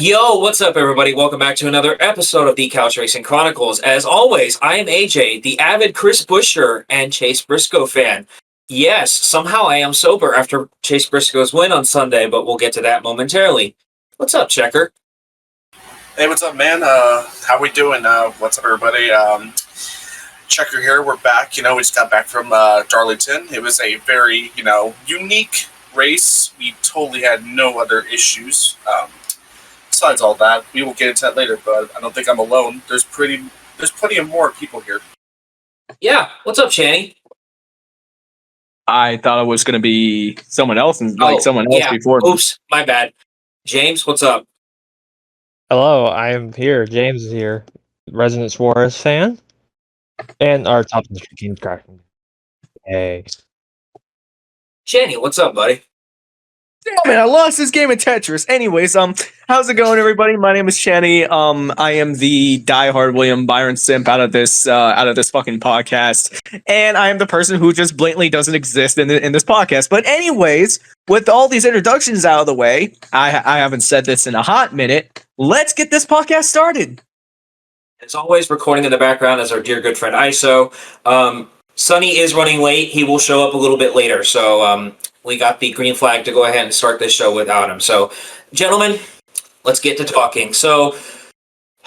Yo, what's up, everybody? Welcome back to another episode of the Couch RacingChronicles. As always, I am AJ, the avid Chris Buescher and Chase Briscoe fan. Yes, somehow I am sober after Chase Briscoe's win on Sunday, but we'll get to that momentarily. What's up, Checker? Hey, what's up, man? How we doing? What's up, everybody? Checker here. We're back. We just got back from Darlington. It was a very, unique race. We totally had no other issues. Besides all that, we will get into that later, but I don't think I'm alone. There's plenty of more people here. Yeah, what's up, Channy? I thought it was going to be someone else before. Oops, my bad. James, what's up? Hello, I am here. James is here. Resident Suarez fan. And our top team's cracking. Hey. Channy, what's up, buddy? Damn it, I lost this game of Tetris. Anyways, how's it going, everybody? My name is Channy. I am the diehard William Byron simp out of this fucking podcast, and I am the person who just blatantly doesn't exist in this podcast. But anyways, with all these introductions out of the way, I haven't said this in a hot minute. Let's get this podcast started. As always, recording in the background is our dear good friend ISO. Sonny is running late. He will show up a little bit later, so we got the green flag to go ahead and start this show without him. So, gentlemen, let's get to talking. So,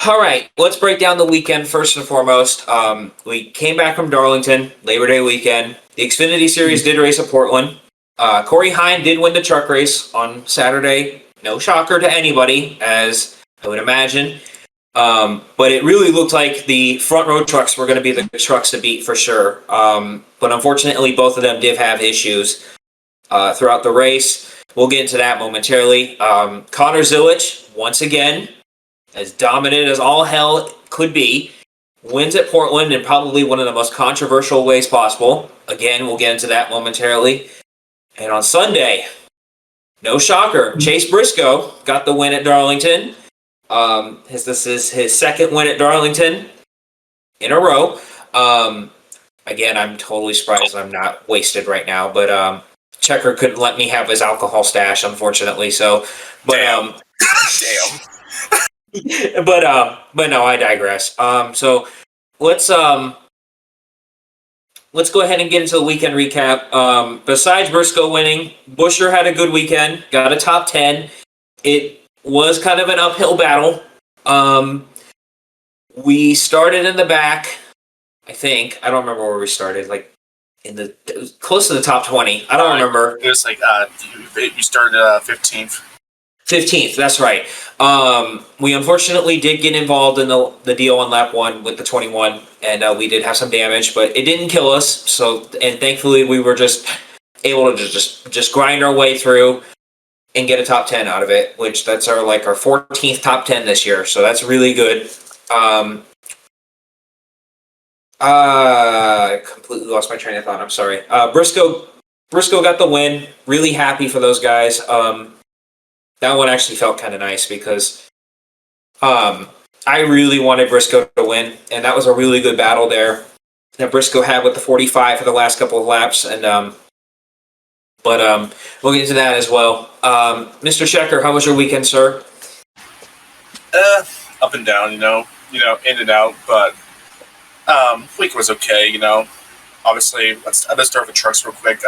all right, let's break down the weekend first and foremost. We came back from Darlington, Labor Day weekend. The Xfinity Series did race at Portland. Corey Hine did win the truck race on Saturday. No shocker to anybody, as I would imagine. But it really looked like the front row trucks were going to be the trucks to beat for sure. But unfortunately, both of them did have issues throughout the race. We'll get into that momentarily. Connor Zilich, once again, as dominant as all hell could be, wins at Portland in probably one of the most controversial ways possible. Again, we'll get into that momentarily. And on Sunday, no shocker, Chase Briscoe got the win at Darlington. This is his second win at Darlington in a row. Again, I'm totally surprised I'm not wasted right now, but Checker couldn't let me have his alcohol stash, unfortunately. So, but Damn. but no, I digress. So let's go ahead and get into the weekend recap. Besides Briscoe winning, Buescher had a good weekend, got a top 10. It was kind of an uphill battle. We started in the back, I think. I don't remember where we started, like close to the top 20. I don't remember. It was like you started 15th. 15th, that's right. We unfortunately did get involved in the deal on lap 1 with the 21, and we did have some damage, but it didn't kill us. So, and thankfully we were just able to just grind our way through and get a top 10 out of it, which that's our 14th top 10 this year. So that's really good. I completely lost my train of thought. I'm sorry. Briscoe got the win. Really happy for those guys. That one actually felt kind of nice because I really wanted Briscoe to win, and that was a really good battle there that Briscoe had with the 45 for the last couple of laps, and but we'll get into that as well. Mr. Checker, how was your weekend, sir? Up and down, in and out, but week was okay, Obviously, let's start with trucks real quick.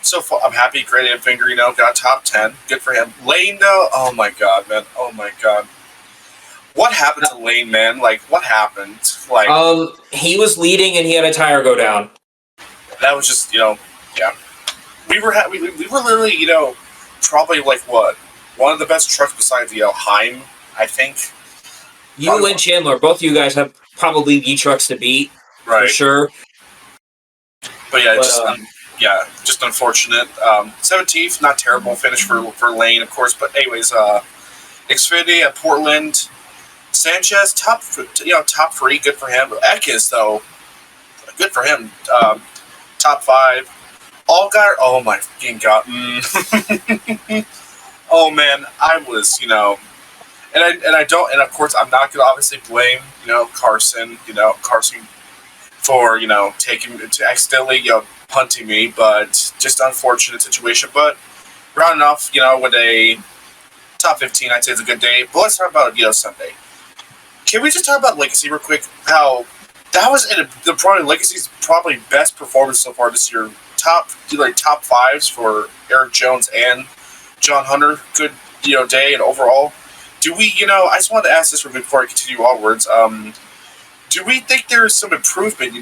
So far, I'm happy. Great Finger, got top 10. Good for him. Lane, though, oh my god, man. Oh my god. What happened to Lane, man? What happened? He was leading and he had a tire go down. That was just, yeah. We were literally, probably one of the best trucks besides, Heim, I think. You and Chandler, both of you guys have probably the trucks to beat, right, for sure. But yeah, just unfortunate. 17th, not terrible finish for Lane, of course. But anyways, Xfinity at Portland, Sanchez top 3, good for him. Atkins though, good for him. Top 5. Allgaier, oh my fucking god. Oh man, I was, and of course I'm not gonna obviously blame, Carson for, taking to accidentally, punting me, but just unfortunate situation. But round enough, with a top 15, I'd say it's a good day. But let's talk about Sunday. Can we just talk about Legacy real quick? How that was probably Legacy's probably best performance so far this year. Top fives for Eric Jones and John Hunter. Good day and overall. Do we I just wanted to ask this real quick before I continue onwards. Do we think there's some improvement?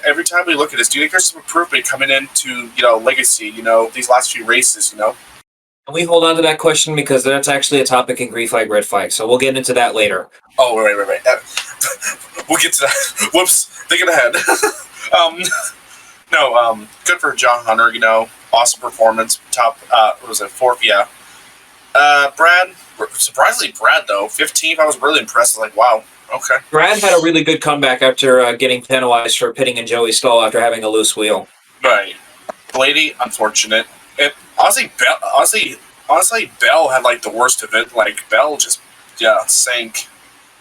Every time we look at this, do you think there's some improvement coming into Legacy? These last few races. Can we hold on to that question because that's actually a topic in Green Flag, Red Flag. So we'll get into that later. Oh, right. We'll get to that. Whoops, thinking ahead. Good for John Hunter. Awesome performance. Top, what was it, 4th? Yeah. Brad, surprisingly, Brad though, 15th. I was really impressed. Like, wow. Okay. Brad had a really good comeback after getting penalized for pitting in Joey's stall after having a loose wheel. Right. Blaney, unfortunate. And honestly, Bell had the worst of it. Bell just sank.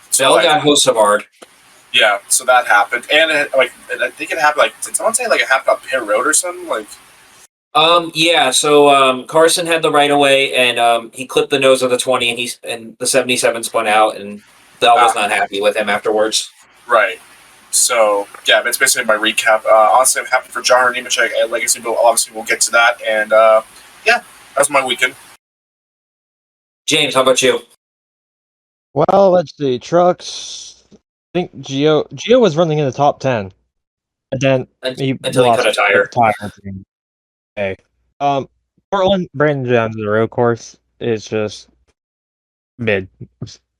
So, Bell got Hosavard. Yeah, so that happened, and I think it happened. Did someone say it happened on pit road or something? Yeah. So Carson had the right of way, and he clipped the nose of the 20, and the 77 spun out, and Bell was not happy with him afterwards. Right. So yeah, that's basically my recap. Honestly, I'm happy for John Nemechek at Legacy, but obviously we'll get to that. And that was my weekend. James, how about you? Well, let's see. Trucks. I think Gio was running in the top 10. And then until he cut a tire. Okay. Portland, Brandon Jones, the road course is just mid.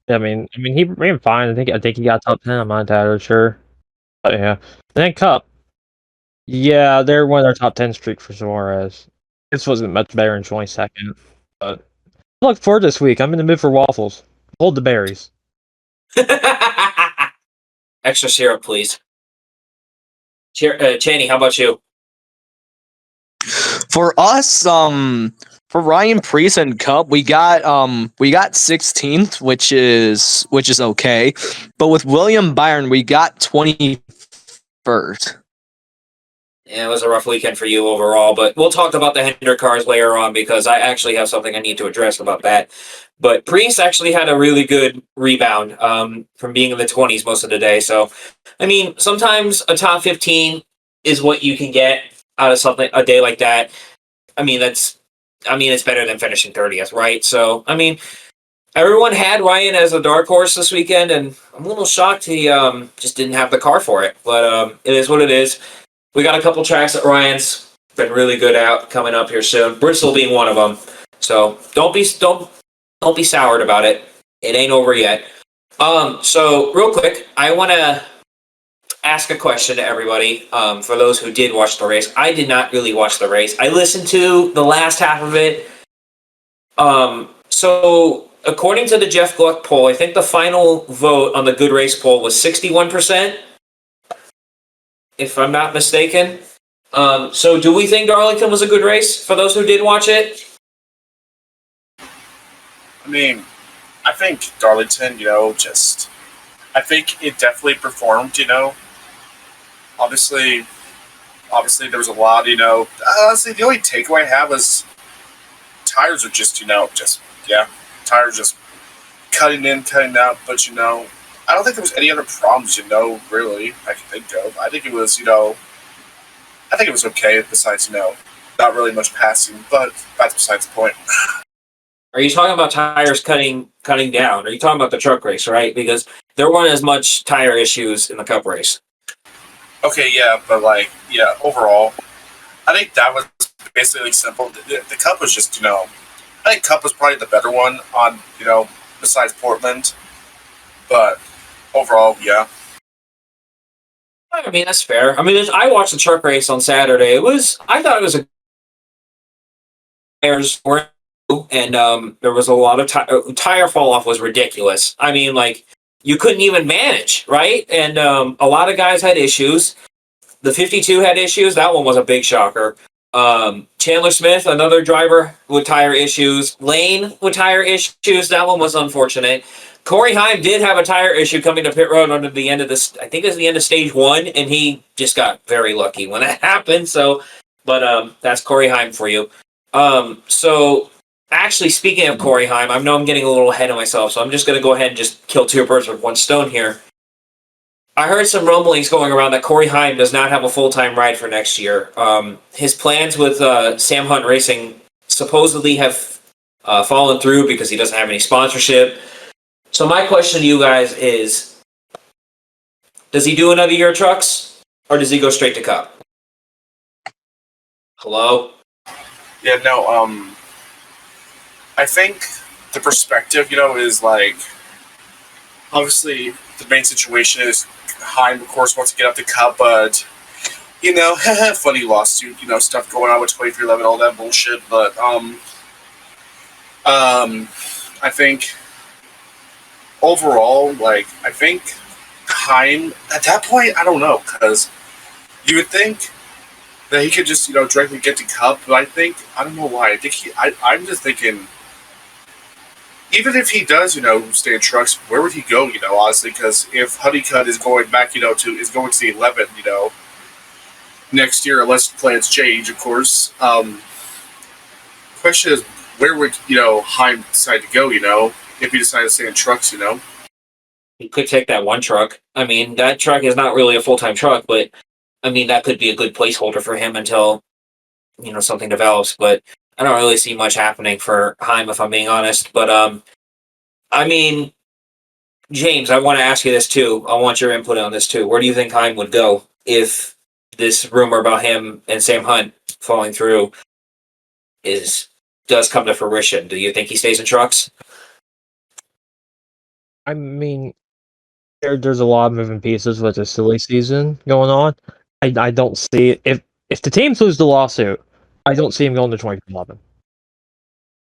I mean, he ran fine. I think he got top 10. I'm not entirely sure. But yeah. And then Cup. Yeah, they're one of their top 10 streak for Suarez. This wasn't much better in 22nd. But I look forward this week. I'm in the mood for waffles. Hold the berries. Extra syrup, please. Chaney, how about you? For us, for Ryan Preece and Cup, we got 16th, which is okay. But with William Byron, we got 21st. Yeah, it was a rough weekend for you overall, but we'll talk about the Hendrick cars later on because I actually have something I need to address about that. But Priest actually had a really good rebound from being in the 20s most of the day. So, I mean, sometimes a top 15 is what you can get out of something a day like that. It's better than finishing 30th, right? So, everyone had Ryan as a dark horse this weekend, and I'm a little shocked he just didn't have the car for it. But it is what it is. We got a couple tracks that Ryan's been really good at coming up here soon. Bristol being one of them. So don't be soured about it. It ain't over yet. So real quick, I want to ask a question to everybody. For those who did watch the race, I did not really watch the race. I listened to the last half of it. So according to the Jeff Gluck poll, I think the final vote on the Good Race poll was 61%. If I'm not mistaken. So do we think Darlington was a good race for those who did watch it? I think Darlington, I think it definitely performed, Obviously there was a lot, honestly, the only takeaway I have is tires are just, tires just cutting in, cutting out, but, I don't think there was any other problems, really, I can think of. I think it was, okay besides, not really much passing, but that's besides the point. Are you talking about tires cutting down? Are you talking about the truck race, right? Because there weren't as much tire issues in the Cup race. Okay, yeah, but, overall, I think that was basically simple. The Cup was just, I think Cup was probably the better one on, besides Portland, but overall, yeah. That's fair. I watched the truck race on Saturday. I thought it was tires were, and there was a lot of tire fall off was ridiculous. You couldn't even manage, right? And a lot of guys had issues. The 52 had issues. That one was a big shocker. Chandler Smith, another driver with tire issues. Lane with tire issues. That one was unfortunate. Corey Heim did have a tire issue coming to pit road under the end of this. I think it was the end of stage 1, and he just got very lucky when that happened. So, but that's Corey Heim for you. So Actually, speaking of Corey Heim, I know I'm getting a little ahead of myself, so I'm just going to go ahead and just kill two birds with one stone here. I heard some rumblings going around that Corey Heim does not have a full-time ride for next year. His plans with Sam Hunt Racing supposedly have fallen through because he doesn't have any sponsorship. So my question to you guys is, does he do another year of trucks, or does he go straight to Cup? Hello? Yeah, no, I think the perspective, is like, obviously the main situation is Heim, of course, wants to get up the Cup, but, funny lawsuit, stuff going on with 2311, all that bullshit, but, I think overall, I think Heim, at that point, I don't know, because you would think that he could just, directly get to Cup, but I don't know why, I'm just thinking, even if he does, stay in trucks, where would he go, honestly, because if Honeycutt is going back, to the 11, next year, unless plans change, of course, question is, where would, Heim decide to go, if he decided to stay in trucks, He could take that one truck. I mean, that truck is not really a full-time truck, but, I mean, that could be a good placeholder for him until, something develops, but I don't really see much happening for Heim, if I'm being honest. But, I mean, James, I want to ask you this, too. I want your input on this, too. Where do you think Heim would go if this rumor about him and Sam Hunt falling through does come to fruition? Do you think he stays in trucks? I mean, there's a lot of moving pieces with the silly season going on. I don't see if the teams lose the lawsuit, I don't see him going to 2011.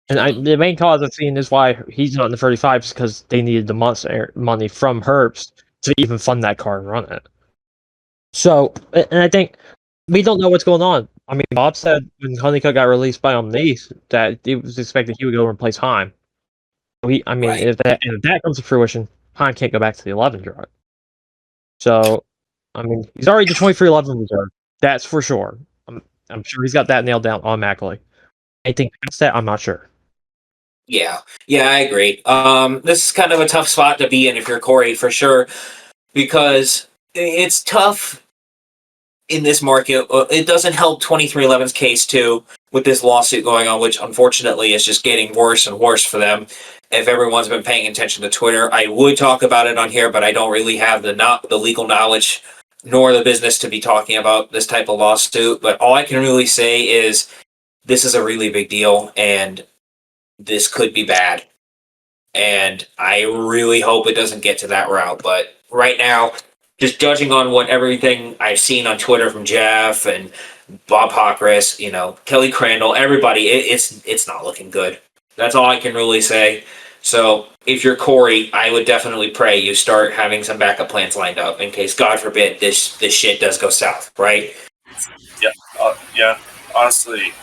And the main cause of seeing is why he's not in the 35 is because they needed the money from Herbst to even fund that car and run it. So, and I think we don't know what's going on. I mean, Bob said when Honeycutt got released by Omnis that it was expected he would go replace Heim. Right. If that comes to fruition, Heim can't go back to the 11 drive. So, he's already the 2311 reserve. That's for sure. I'm sure he's got that nailed down automatically. Anything past that, I'm not sure. Yeah, I agree. This is kind of a tough spot to be in if you're Corey, for sure, because it's tough in this market. It doesn't help 2311's case, too, with this lawsuit going on, which unfortunately is just getting worse and worse for them. If everyone's been paying attention to Twitter, I would talk about it on here, but I don't really have the legal knowledge nor the business to be talking about this type of lawsuit. But all I can really say is this is a really big deal, and this could be bad. And I really hope it doesn't get to that route. But right now, just judging on what everything I've seen on Twitter from Jeff and Bob Pockris, Kelly Crandall, everybody, it's not looking good. That's all I can really say. So if you're Corey, I would definitely pray you start having some backup plans lined up in case, God forbid, this shit does go south, right? Yeah. Honestly,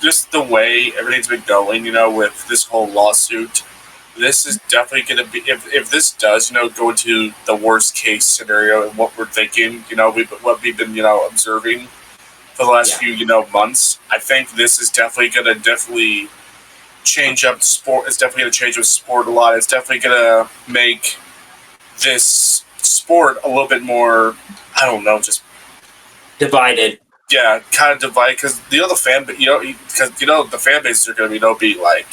just the way everything's been going, with this whole lawsuit, this is definitely going to be, if this does, go into the worst case scenario and what we're thinking, what we've been, observing for the last few, months, I think this is definitely going to change up the sport. It's definitely going to change the sport a lot. It's definitely going to make this sport a little bit more, I don't know, just divided. Yeah, kind of divided because the fan, the fan bases are going to be like,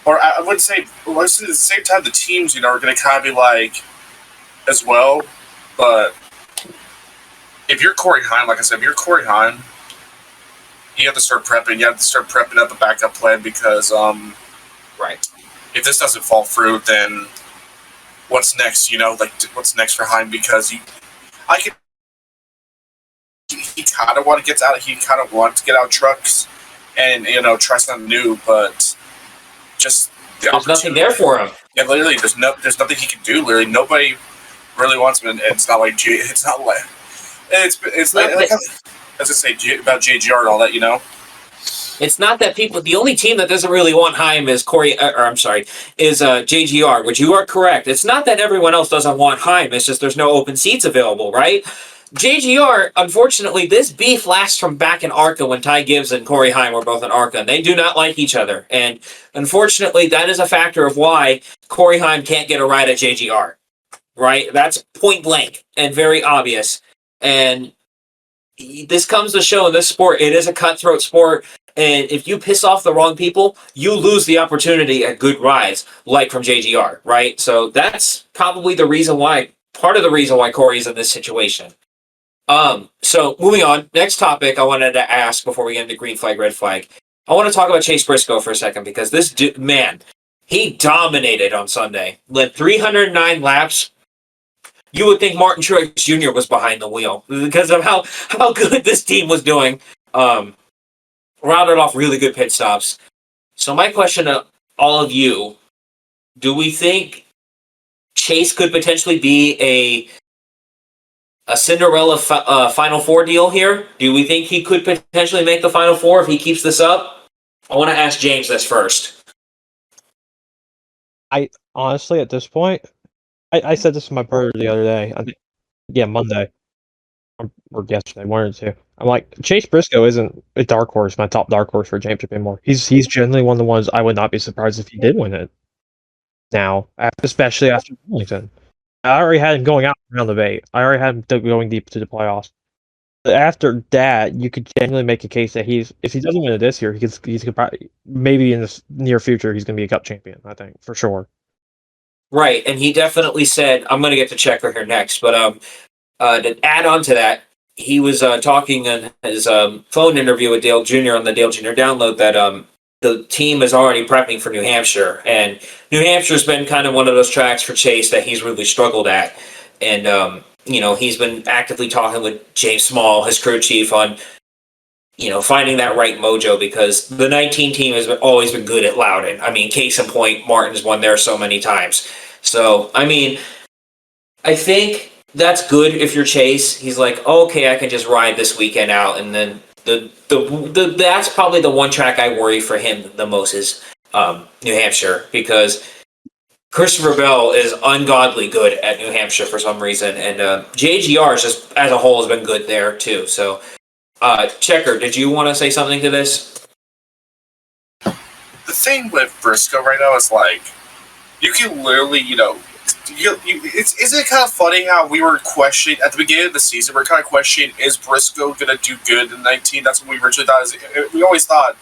or I wouldn't say. Well, at the same time, the teams, are going to kind of be like, as well. But if you're Corey Heim, like I said, if you're Corey Heim, you have to start prepping. You have to start prepping up a backup plan because, right. If this doesn't fall through, then what's next? What's next for Heim? Because he kind of want to get out. He kind of wants to get out trucks and try something new, but just there's nothing there for him. Yeah, literally, there's nothing he can do. Literally, nobody really wants him, and it's not like it's not like as I say about JGR and all that, It's not that the only team that doesn't really want Heim is JGR, which you are correct. It's not that everyone else doesn't want Heim. It's just there's no open seats available, right? JGR, unfortunately, this beef lasts from back in ARCA when Ty Gibbs and Corey Heim were both in ARCA, and they do not like each other. And unfortunately, that is a factor of why Corey Heim can't get a ride at JGR. Right? That's point blank and very obvious. And this comes to show in this sport, it is a cutthroat sport. And if you piss off the wrong people, you lose the opportunity at good rides, like from JGR, right? So that's probably the reason why, part of the reason why Corey's in this situation. So moving on, next topic I wanted to ask before we get into green flag, red flag. I want to talk about Chase Briscoe for a second because this man, he dominated on Sunday. Led 309 laps. You would think Martin Truex Jr. was behind the wheel because of how good this team was doing. Rounded off really good pit stops. So my question to all of you, do we think Chase could potentially be a Cinderella Final Four deal here? Do we think he could potentially make the Final Four if he keeps this up? I want to ask James this first. I honestly, at this point, I said this to my brother the other day. Monday or yesterday, one or two. I'm like, Chase Briscoe isn't a dark horse, my top dark horse for a championship anymore. He's generally one of the ones I would not be surprised if he did win it. Now, especially after Darlington. I already had him going out around the 8. I already had him going deep to the playoffs. But after that, you could genuinely make a case that if he doesn't win it this year, he could probably, maybe in the near future, he's going to be a cup champion, I think, for sure. Right, and he definitely said, I'm going to get to Checker here next, but to add on to that, he was talking in his phone interview with Dale Jr. on the Dale Jr. download that the team is already prepping for New Hampshire, and New Hampshire's been kind of one of those tracks for Chase that he's really struggled at, and he's been actively talking with James Small, his crew chief, on finding that right mojo, because the 19 team has always been good at Loudon. I mean, case in point, Martin's won there so many times. So, I mean, I think that's good if you're Chase. He's like, oh, okay, I can just ride this weekend out, and then that's probably the one track I worry for him the most is New Hampshire, because Christopher Bell is ungodly good at New Hampshire for some reason, and JGR is just as a whole has been good there too. So, Checker, did you want to say something to this? The thing with Briscoe right now is like, you can literally, isn't it kind of funny how we were questioning at the beginning of the season? We're kind of questioning, is Briscoe going to do good in 19? That's what we originally thought. We always thought,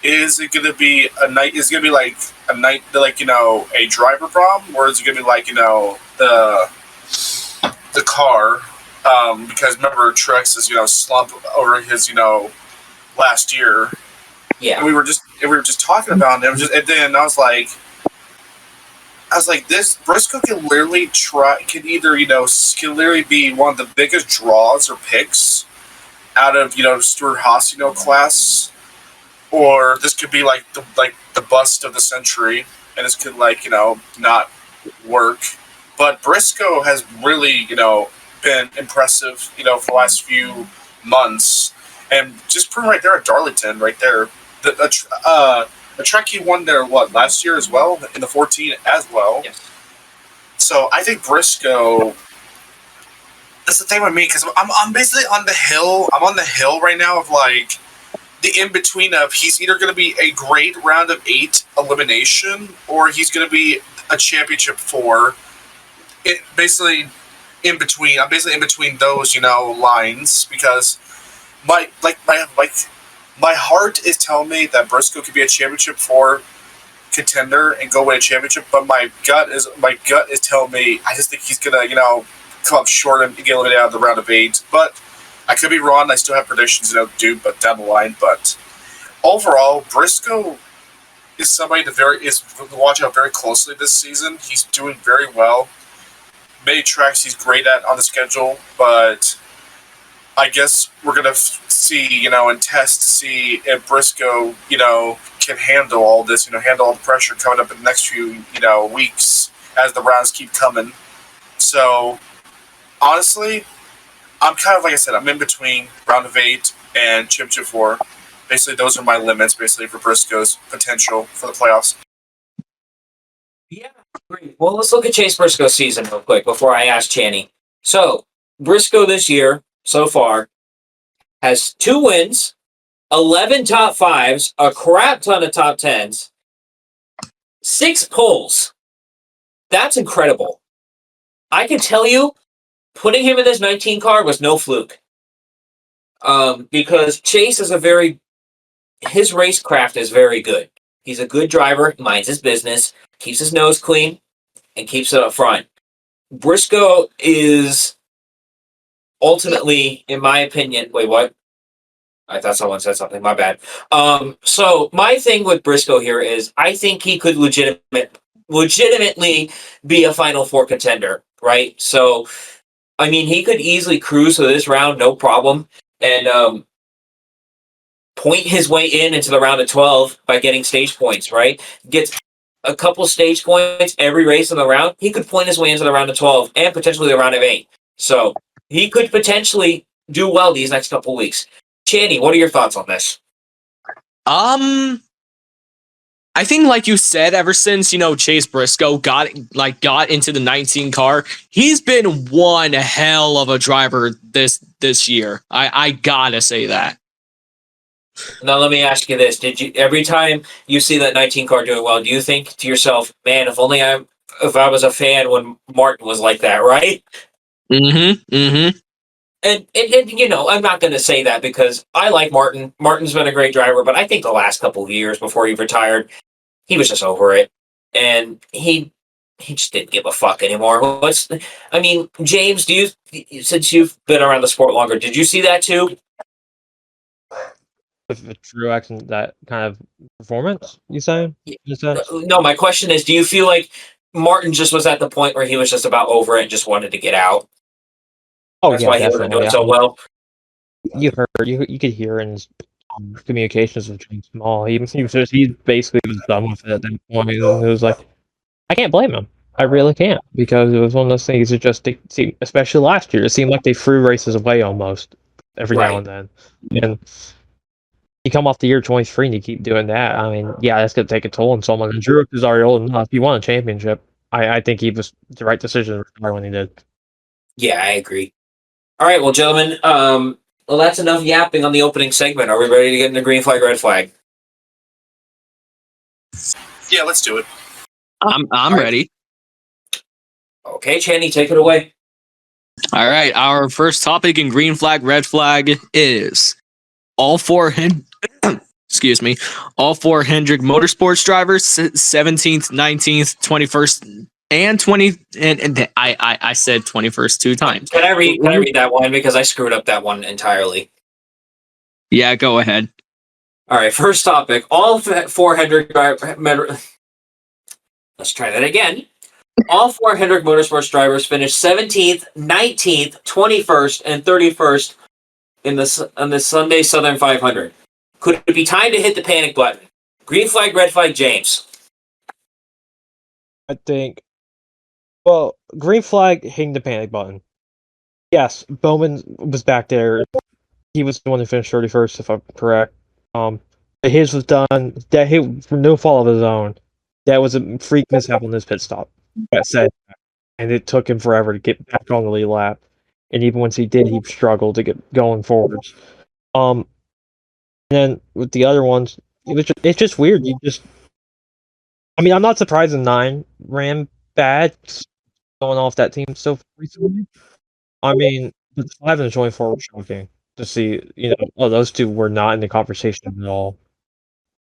is it going to be a night? Is it going to be like a night, like a driver problem, or is it going to be like the car? Because remember, Truex is slumped over his last year. Yeah, and we were just talking about it. And then I was like, this Briscoe can literally can literally be one of the biggest draws or picks out of Stuart Haas class, or this could be like the bust of the century, and this could not work. But Briscoe has really been impressive for the last few months, and just proving right there at Darlington, right there, the track he won there, last year as well, in the 14 as well. Yes. So I think Briscoe, that's the thing with me, because I'm basically on the hill. I'm on the hill right now of like the in-between of he's either going to be a great round of 8 elimination, or he's going to be a championship 4. Basically in between. I'm basically in between those, lines, because my heart is telling me that Briscoe could be a championship 4 contender and go win a championship, but my gut is telling me I just think he's gonna, come up short and get eliminated out of the round of 8. But I could be wrong. I still have predictions, but down the line. But overall, Briscoe is somebody to watch out very closely this season. He's doing very well. Many tracks he's great at on the schedule, but I guess we're going to see, and test to see if Briscoe, can handle all this, handle all the pressure coming up in the next few, weeks as the rounds keep coming. So, honestly, I'm kind of, like I said, I'm in between round of 8 and championship 4. Basically, those are my limits, basically, for Briscoe's potential for the playoffs. Yeah, great. Well, let's look at Chase Briscoe's season real quick before I ask Channy. So, Briscoe this year so far has 2 wins, 11 top 5s, a crap ton of top 10s, 6 poles. That's incredible. I can tell you, putting him in this 19 car was no fluke. Because Chase is his racecraft is very good. He's a good driver, minds his business, keeps his nose clean, and keeps it up front. Briscoe is ultimately, in my opinion, wait, what? I thought someone said something. My bad. So my thing with Briscoe here is I think he could legitimately be a Final Four contender, right? So, I mean, he could easily cruise to this round, no problem, and point his way into the round of 12 by getting stage points, right? Gets a couple stage points every race in the round. He could point his way into the round of 12 and potentially the round of 8. So he could potentially do well these next couple weeks. Channy, what are your thoughts on this? I think, like you said, ever since Chase Briscoe got into the 19 car, he's been one hell of a driver this year. I gotta say that. Now let me ask you this: did you every time you see that 19 car doing well, do you think to yourself, "Man, if I was a fan when Martin was like that," right? Mm-hmm. Mm-hmm. And I'm not going to say that because I like Martin. Martin's been a great driver, but I think the last couple of years before he retired, he was just over it, and he just didn't give a fuck anymore. James, since you've been around the sport longer, did you see that too? With the Truex and that kind of performance, you saying? No, my question is, do you feel like Martin just was at the point where he was just about over it and just wanted to get out? Oh That's yeah, why he wasn't definitely. doing so well. You could hear in his communications with James Small. He basically was done with it at that point. It was like, I can't blame him. I really can't, because it was one of those things that just especially last year, it seemed like they threw races away almost every now and then. And you come off the year 23 and you keep doing that. I mean, yeah, that's gonna take a toll on someone. And Drew is already old enough. He won a championship. I think he was the right decision to retire when he did. Yeah, I agree. All right, well, gentlemen, well, that's enough yapping on the opening segment. Are we ready to get into green flag, red flag? Yeah, let's do it. I'm ready. Okay, Channy, take it away. All right, our first topic in green flag, red flag is all four excuse me, all 4 Hendrick Motorsports drivers, 17th, 19th, 21st, and 20, and I said 21st 2 times. Can I read that one because I screwed up that one entirely? Yeah, go ahead. All right, first topic. All 4 Hendrick drivers. Let's try that again. All 4 Hendrick Motorsports drivers finished 17th, 19th, 21st, and 31st on the Sunday Southern 500. Could it be time to hit the panic button? Green flag, red flag, James. I think, well, green flag, hitting the panic button. Yes, Bowman was back there. He was the one who finished 31st, if I'm correct. His was done. That hit for no fault of his own. That was a freak mishap on his pit stop. That said, and it took him forever to get back on the lead lap. And even once he did, he struggled to get going forwards. And then with the other ones, it's just weird. I mean, I'm not surprised the 9 ran bad going off that team so recently. I mean, the 5 and the 24 were shocking to see. Those 2 were not in the conversation at all.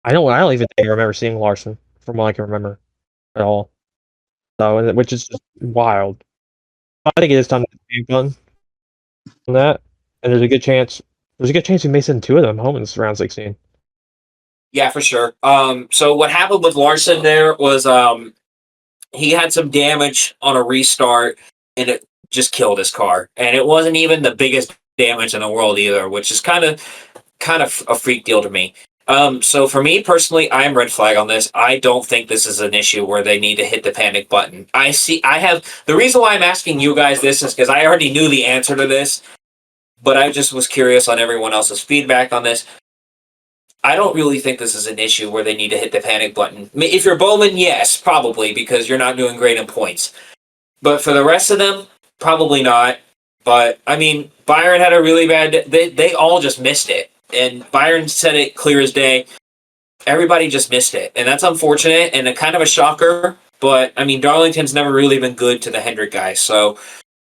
I don't even think I remember seeing Larson from what I can remember at all. So, which is just wild. I think it is time to be done on that, and there's a good chance we may send 2 of them home in this round 16. Yeah, for sure. So what happened with Larson there was he had some damage on a restart, and it just killed his car. And it wasn't even the biggest damage in the world either, which is kind of a freak deal to me. So for me personally, I am red flag on this. I don't think this is an issue where they need to hit the panic button. The reason why I'm asking you guys this is because I already knew the answer to this, but I just was curious on everyone else's feedback on this. I don't really think this is an issue where they need to hit the panic button. I mean, if you're Bowman, yes, probably, because you're not doing great in points. But for the rest of them, probably not. But I mean, Byron had a really bad. They all just missed it, and Byron said it clear as day. Everybody just missed it, and that's unfortunate and a kind of a shocker. But I mean, Darlington's never really been good to the Hendrick guys, so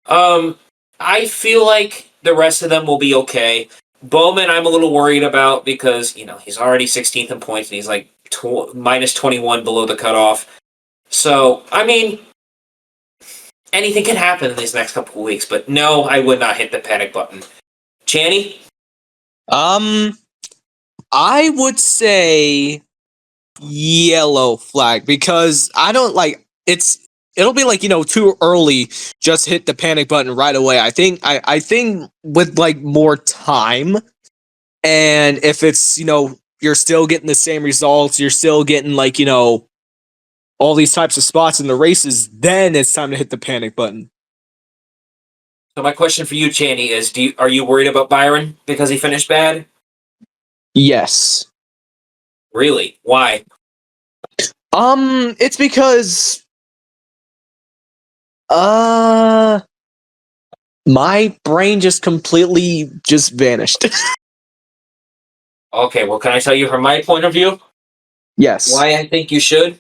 I feel like the rest of them will be okay. Bowman, I'm a little worried about because he's already 16th in points and he's like minus 21 below the cutoff. So I mean, anything can happen in these next couple of weeks. But no, I would not hit the panic button. Channy? I would say yellow flag because I don't like it'll be like too early just hit the panic button right away. I think with like more time, and if it's you're still getting the same results, you're still getting like all these types of spots in the races, then it's time to hit the panic button. So my question for you, Channy, is are you worried about Byron because he finished bad? Yes. Really? Why? It's because my brain just completely just vanished. Okay, well, can I tell you from my point of view Yes. why I think you should?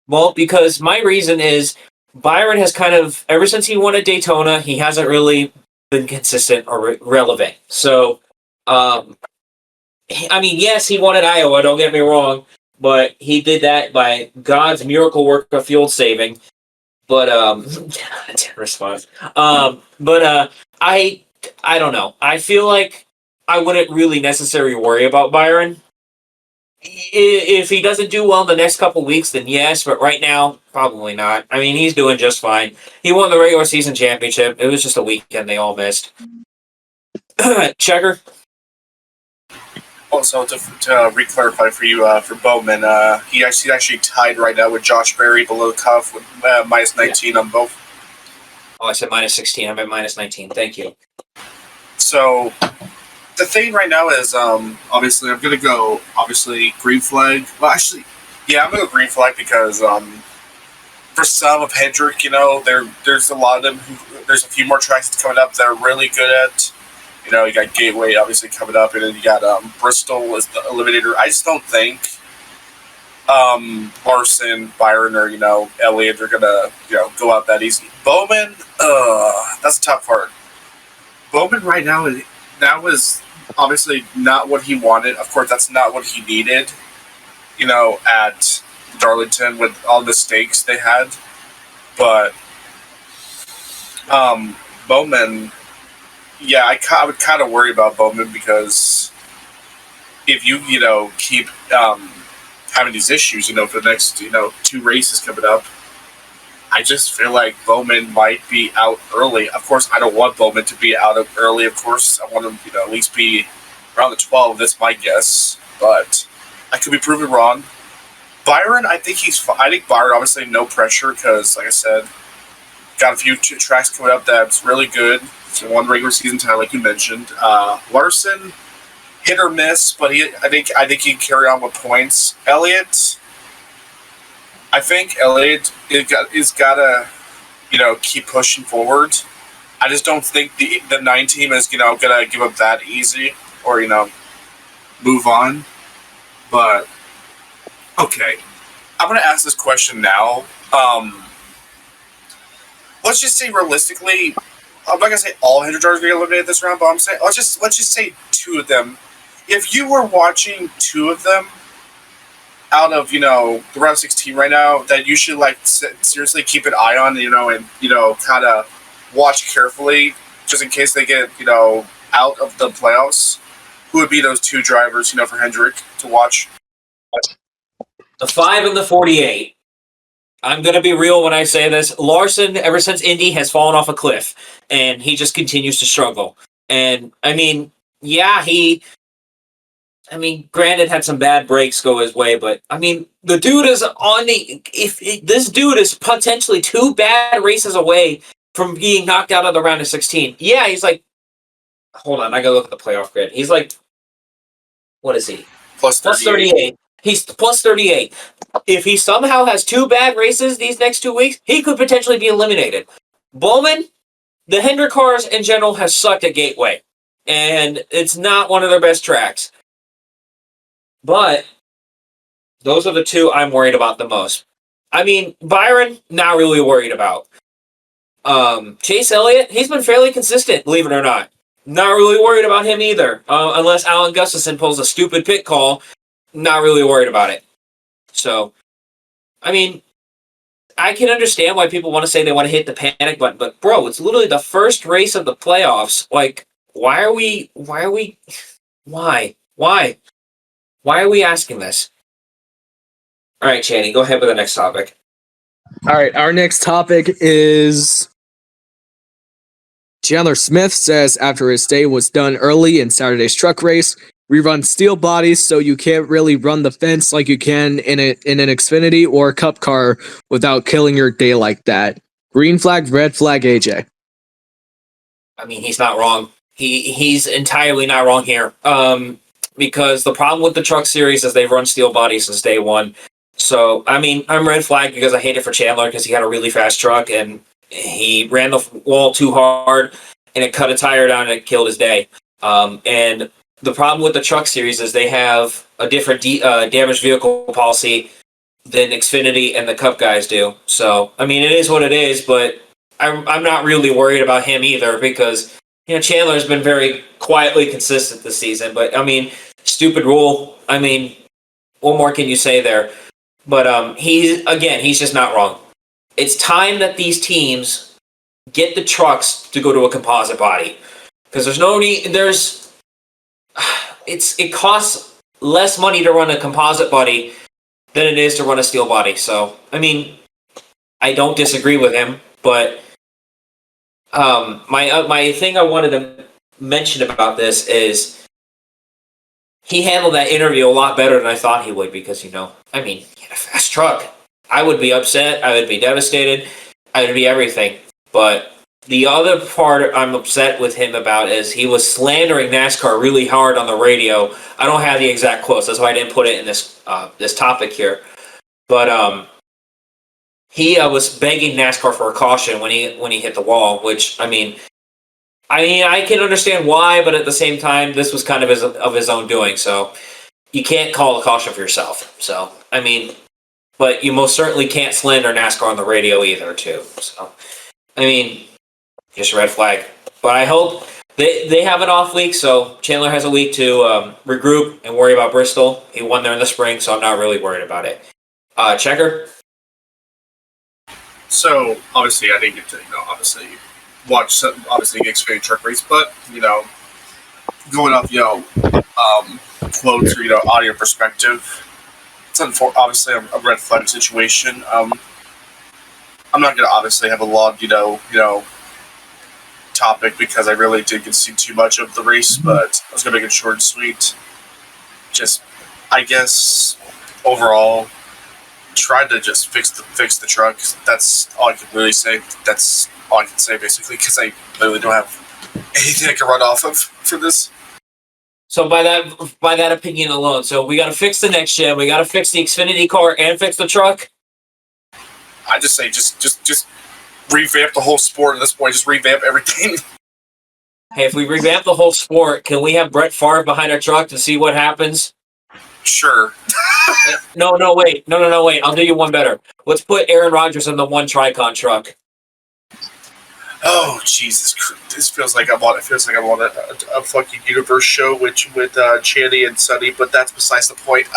Well, because my reason is Byron has kind of, ever since he won at Daytona, he hasn't really been consistent or relevant. So, I mean, yes, he won at Iowa, don't get me wrong, but he did that by God's miracle work of field saving. But, response. I don't know. I feel like I wouldn't really necessarily worry about Byron. If he doesn't do well in the next couple weeks, then yes, but right now, probably not. I mean, he's doing just fine. He won the regular season championship. It was just a weekend they all missed. Checker? Also, to re-clarify for you, for Bowman, he's actually tied right now with Josh Berry below the cuff with minus 19 on both. Oh, I said minus 16. I meant minus 19. Thank you. So, the thing right now is, obviously, I'm going to go, green flag. Well, actually, yeah, I'm going to go green flag because, for some of Hendrick, there's a lot of them, there's a few more tracks that's coming up that are really good at. You got Gateway obviously coming up, and then you got Bristol as the eliminator. I just don't think Larson, Byron, or Elliott are gonna go out that easy. Bowman, that's the tough part. Bowman right now, that was obviously not what he wanted. Of course, that's not what he needed. At Darlington with all the mistakes they had, but Bowman. Yeah, I would kind of worry about Bowman because if you keep having these issues for the next 2 races coming up, I just feel like Bowman might be out early. Of course, I don't want Bowman to be out early. Of course, I want him at least be around the 12. That's my guess, but I could be proven wrong. Byron, I think Byron obviously no pressure because, like I said, got a few tracks coming up that's really good. So one regular season time, like you mentioned. Larson, hit or miss, but I think he can carry on with points. Elliott, I think Elliott is gotta keep pushing forward. I just don't think the 9 team is gonna give up that easy or move on. But okay, I'm gonna ask this question now. Let's just say realistically, I'm not gonna say all Hendrick drivers are gonna get eliminated this round, but I'm saying let's just say 2 of them. If you were watching 2 of them out of the round 16 right now, that you should seriously keep an eye on, and kind of watch carefully just in case they get out of the playoffs. Who would be those 2 drivers for Hendrick to watch? The 5 and the 48. I'm going to be real when I say this. Larson, ever since Indy, has fallen off a cliff, and he just continues to struggle. And, I mean, yeah, granted, had some bad breaks go his way, but, I mean, the dude is this dude is potentially 2 bad races away from being knocked out of the round of 16. Yeah, he's like, hold on, I got to look at the playoff grid. He's like, what is he? Plus 38. He's plus 38. If he somehow has 2 bad races these next 2 weeks, he could potentially be eliminated. Bowman, the Hendrick cars in general have sucked at Gateway, and it's not one of their best tracks. But those are the two I'm worried about the most. I mean, Byron, not really worried about. Chase Elliott, he's been fairly consistent, believe it or not. Not really worried about him either. Unless Alan Gustafson pulls a stupid pit call, not really worried about it. So, I mean, I can understand why people want to say they want to hit the panic button, but bro, it's literally the first race of the playoffs. Like, why are we asking this? All right, Channing, go ahead with the next topic. All right, our next topic is Chandler Smith says after his day was done early in Saturday's truck race, we run steel bodies, so you can't really run the fence like you can in an Xfinity or a Cup car without killing your day like that. Green flag, red flag, AJ. I mean, he's not wrong. He's entirely not wrong here. Because the problem with the truck series is they've run steel bodies since day one. So, I mean, I'm red flag because I hate it for Chandler because he had a really fast truck and he ran the wall too hard and it cut a tire down and it killed his day. And the problem with the truck series is they have a different damaged vehicle policy than Xfinity and the Cup guys do. So, I mean, it is what it is, but I'm not really worried about him either because, you know, Chandler's been very quietly consistent this season. But, I mean, stupid rule. I mean, what more can you say there? But he's just not wrong. It's time that these teams get the trucks to go to a composite body because there's no need. It costs less money to run a composite body than it is to run a steel body. So I mean, I don't disagree with him, but my thing I wanted to mention about this is he handled that interview a lot better than I thought he would because, you know, I mean, he had a fast truck. I would be upset. I would be devastated. I would be everything. But the other part I'm upset with him about is he was slandering NASCAR really hard on the radio. I don't have the exact quotes. That's why I didn't put it in this topic here. But he was begging NASCAR for a caution when he hit the wall, which, I mean, I can understand why, but at the same time, this was kind of his own doing. So you can't call a caution for yourself. So, I mean, but you most certainly can't slander NASCAR on the radio either, too. So, I mean, just a red flag. But I hope they have an off week, so Chandler has a week to regroup and worry about Bristol. He won there in the spring, so I'm not really worried about it. Checker? So, obviously, I didn't get to, watch the Xfinity truck race, but, going off, quotes or, audio perspective, it's obviously a red flag situation. I'm not going to obviously have a long, topic because I really did get to see too much of the race, but I was going to make it short and sweet. Just, I guess, overall, tried to just fix the truck. That's all I can really say. That's all I can say, basically, because I literally don't have anything I can run off of for this. So by that opinion alone, so we got to fix the next gen, we got to fix the Xfinity car, and fix the truck. I just say just revamp the whole sport at this point. Just revamp everything. Hey, if we revamp the whole sport, can we have Brett Favre behind our truck to see what happens? Sure. No, wait. I'll do you one better. Let's put Aaron Rodgers in the one Tricon truck. Oh Jesus! This feels like I'm on. It feels like I'm on a fucking universe show, with Channy and Sonny. But that's besides the point.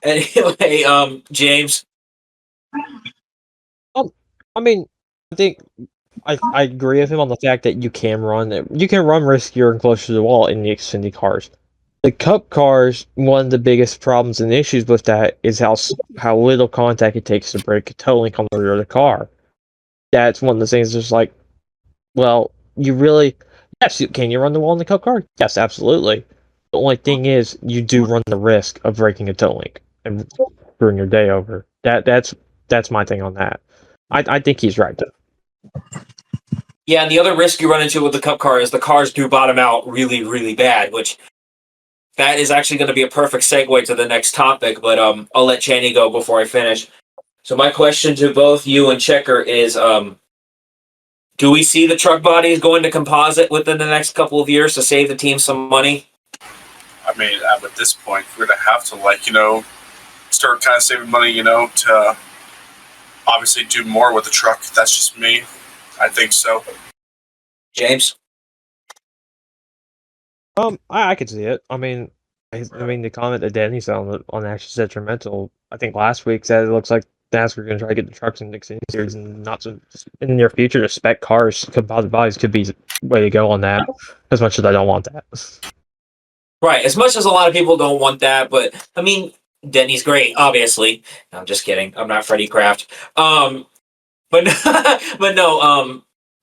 Anyway, James. I mean, I think I agree with him on the fact that you can run riskier and closer to the wall in the Xfinity cars. The Cup cars, one of the biggest problems and issues with that is how little contact it takes to break a toe link on the rear of the car. That's one of the things. Just like, well, can you run the wall in the Cup car? Yes, absolutely. The only thing is, you do run the risk of breaking a toe link and screwing your day over. That's my thing on that. I think he's right though. Yeah, and the other risk you run into with the Cup car is the cars do bottom out really, really bad, which that is actually going to be a perfect segue to the next topic, but I'll let Channy go before I finish. So my question to both you and Checker is, do we see the truck bodies going to composite within the next couple of years to save the team some money? I mean, at this point, we're going to have to, start kind of saving money, to obviously do more with the truck. That's just me. I think so. James? I could see it. I mean, the comment that Danny said on Actually Detrimental, I think last week said it looks like NASCAR are going to try to get the trucks in the Xfinity Series and not in the near future to spec cars. Composite bodies could be the way to go on that, as much as I don't want that. Right, as much as a lot of people don't want that, but, I mean, Denny's great, obviously. No, I'm just kidding. I'm not Freddie Kraft. But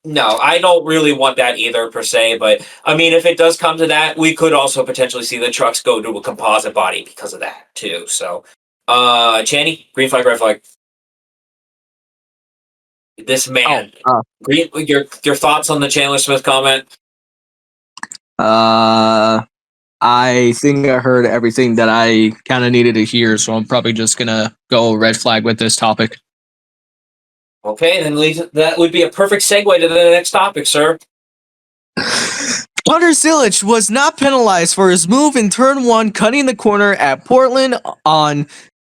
no, I don't really want that either, per se. But, I mean, if it does come to that, we could also potentially see the trucks go to a composite body because of that, too. So, Channy, green flag, red flag. This man. Green, your thoughts on the Chandler Smith comment? I think I heard everything that I kind of needed to hear, so I'm probably just gonna go red flag with this topic. Okay, then that would be a perfect segue to the next topic, sir. Connor Zilic was not penalized for his move in turn 1, cutting the corner at Portland on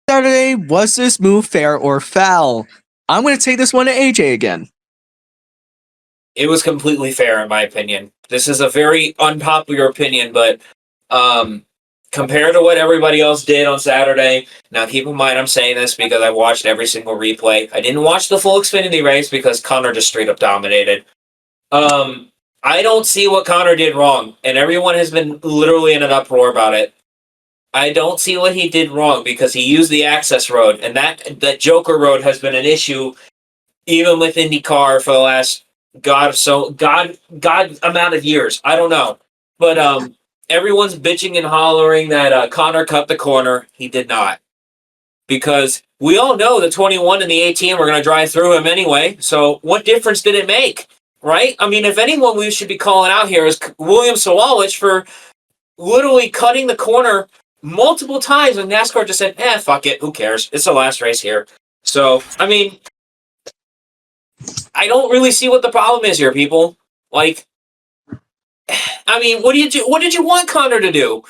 Saturday. Was this move fair or foul? I'm going to take this one to AJ again. It was completely fair, in my opinion. This is a very unpopular opinion, but compared to what everybody else did on Saturday, now keep in mind I'm saying this because I watched every single replay. I didn't watch the full Xfinity race because Connor just straight up dominated. I don't see what Connor did wrong, and everyone has been literally in an uproar about it. I don't see what he did wrong because he used the access road, and that Joker road has been an issue even with IndyCar for the last God amount of years. I don't know, but everyone's bitching and hollering that Connor cut the corner. He did not, because we all know the 21 and the 18 were going to drive through him anyway. So what difference did it make, right? I mean, if anyone we should be calling out here is William Sawalich for literally cutting the corner multiple times, and NASCAR just said, fuck it, who cares? It's the last race here. So, I mean, I don't really see what the problem is here, people. Like, I mean, what did you want Connor to do?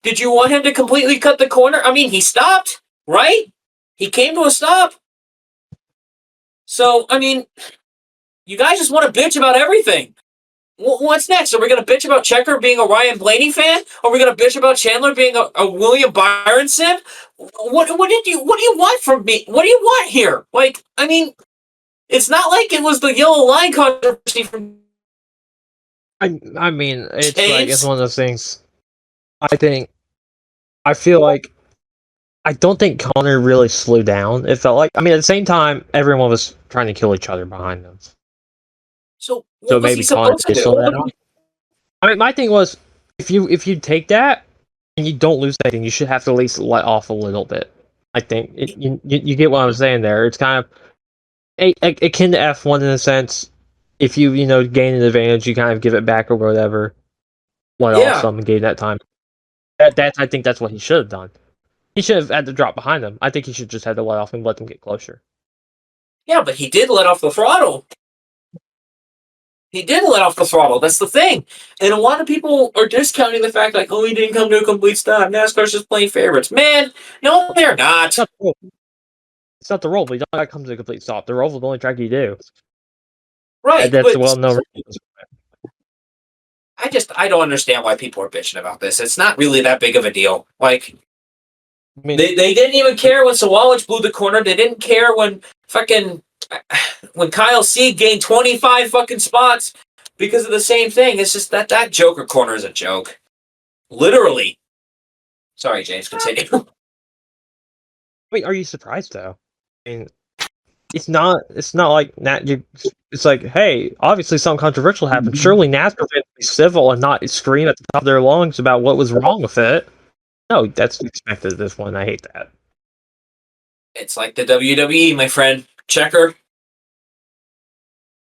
Did you want him to completely cut the corner? I mean, he stopped, right? He came to a stop. So, I mean, you guys just want to bitch about everything. What's next? Are we going to bitch about Checker being a Ryan Blaney fan? Are we going to bitch about Chandler being a William Byron sim? What do you want from me? What do you want here? Like, I mean, it's not like it was the yellow line controversy from. I mean, it's like it's one of those things. I feel like I don't think Connor really slowed down. It felt like, I mean, at the same time, everyone was trying to kill each other behind them. So maybe Connor did slow that down. I mean, my thing was, if you take that and you don't lose anything, you should have to at least let off a little bit. I think you get what I'm saying there. It's kind of akin to F1 in a sense. If you gain an advantage, you kind of give it back or whatever. Let off some and gain that time. I think that's what he should have done. He should have had to drop behind them. I think he should just have to let off and let them get closer. Yeah, but he did let off the throttle. He did let off the throttle. That's the thing. And a lot of people are discounting the fact, like, oh, he didn't come to a complete stop. NASCAR's just playing favorites. Man, no, they're not. It's not the roll, but you don't got to come to a complete stop. The roll is the only track you do. Right. That's well known. I don't understand why people are bitching about this. It's not really that big of a deal. Like, I mean, they didn't even care when Sawalich blew the corner. They didn't care when Kyle Sieg gained 25 fucking spots because of the same thing. It's just that Joker corner is a joke. Literally. Sorry, James, continue. I mean, are you surprised though? I mean, it's not like that. It's like, hey, obviously something controversial happened. Surely NASCAR fans would be civil and not scream at the top of their lungs about what was wrong with it. No, that's expected at this one. I hate that. It's like the WWE, my friend. Checker.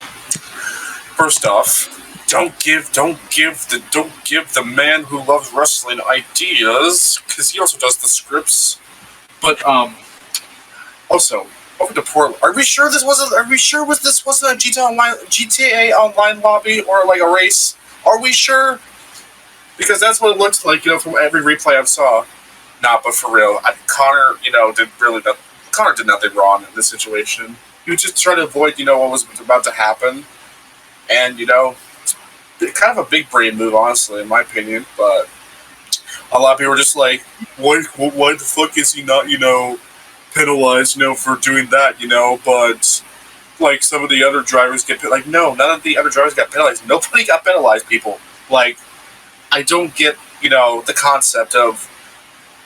First off, don't give the man who loves wrestling ideas, because he also does the scripts. But also, over to Portland. Are we sure this wasn't a GTA Online lobby or like a race? Are we sure? Because that's what it looks like, from every replay I've saw. Nah, but for real, Connor, Connor did nothing wrong in this situation. He was just trying to avoid, what was about to happen. And, it's kind of a big brain move, honestly, in my opinion. But a lot of people were just like, why the fuck is he not, penalized, for doing that, but like some of the other drivers get like, no, none of the other drivers got penalized. Nobody got penalized, people. Like, I don't get, the concept of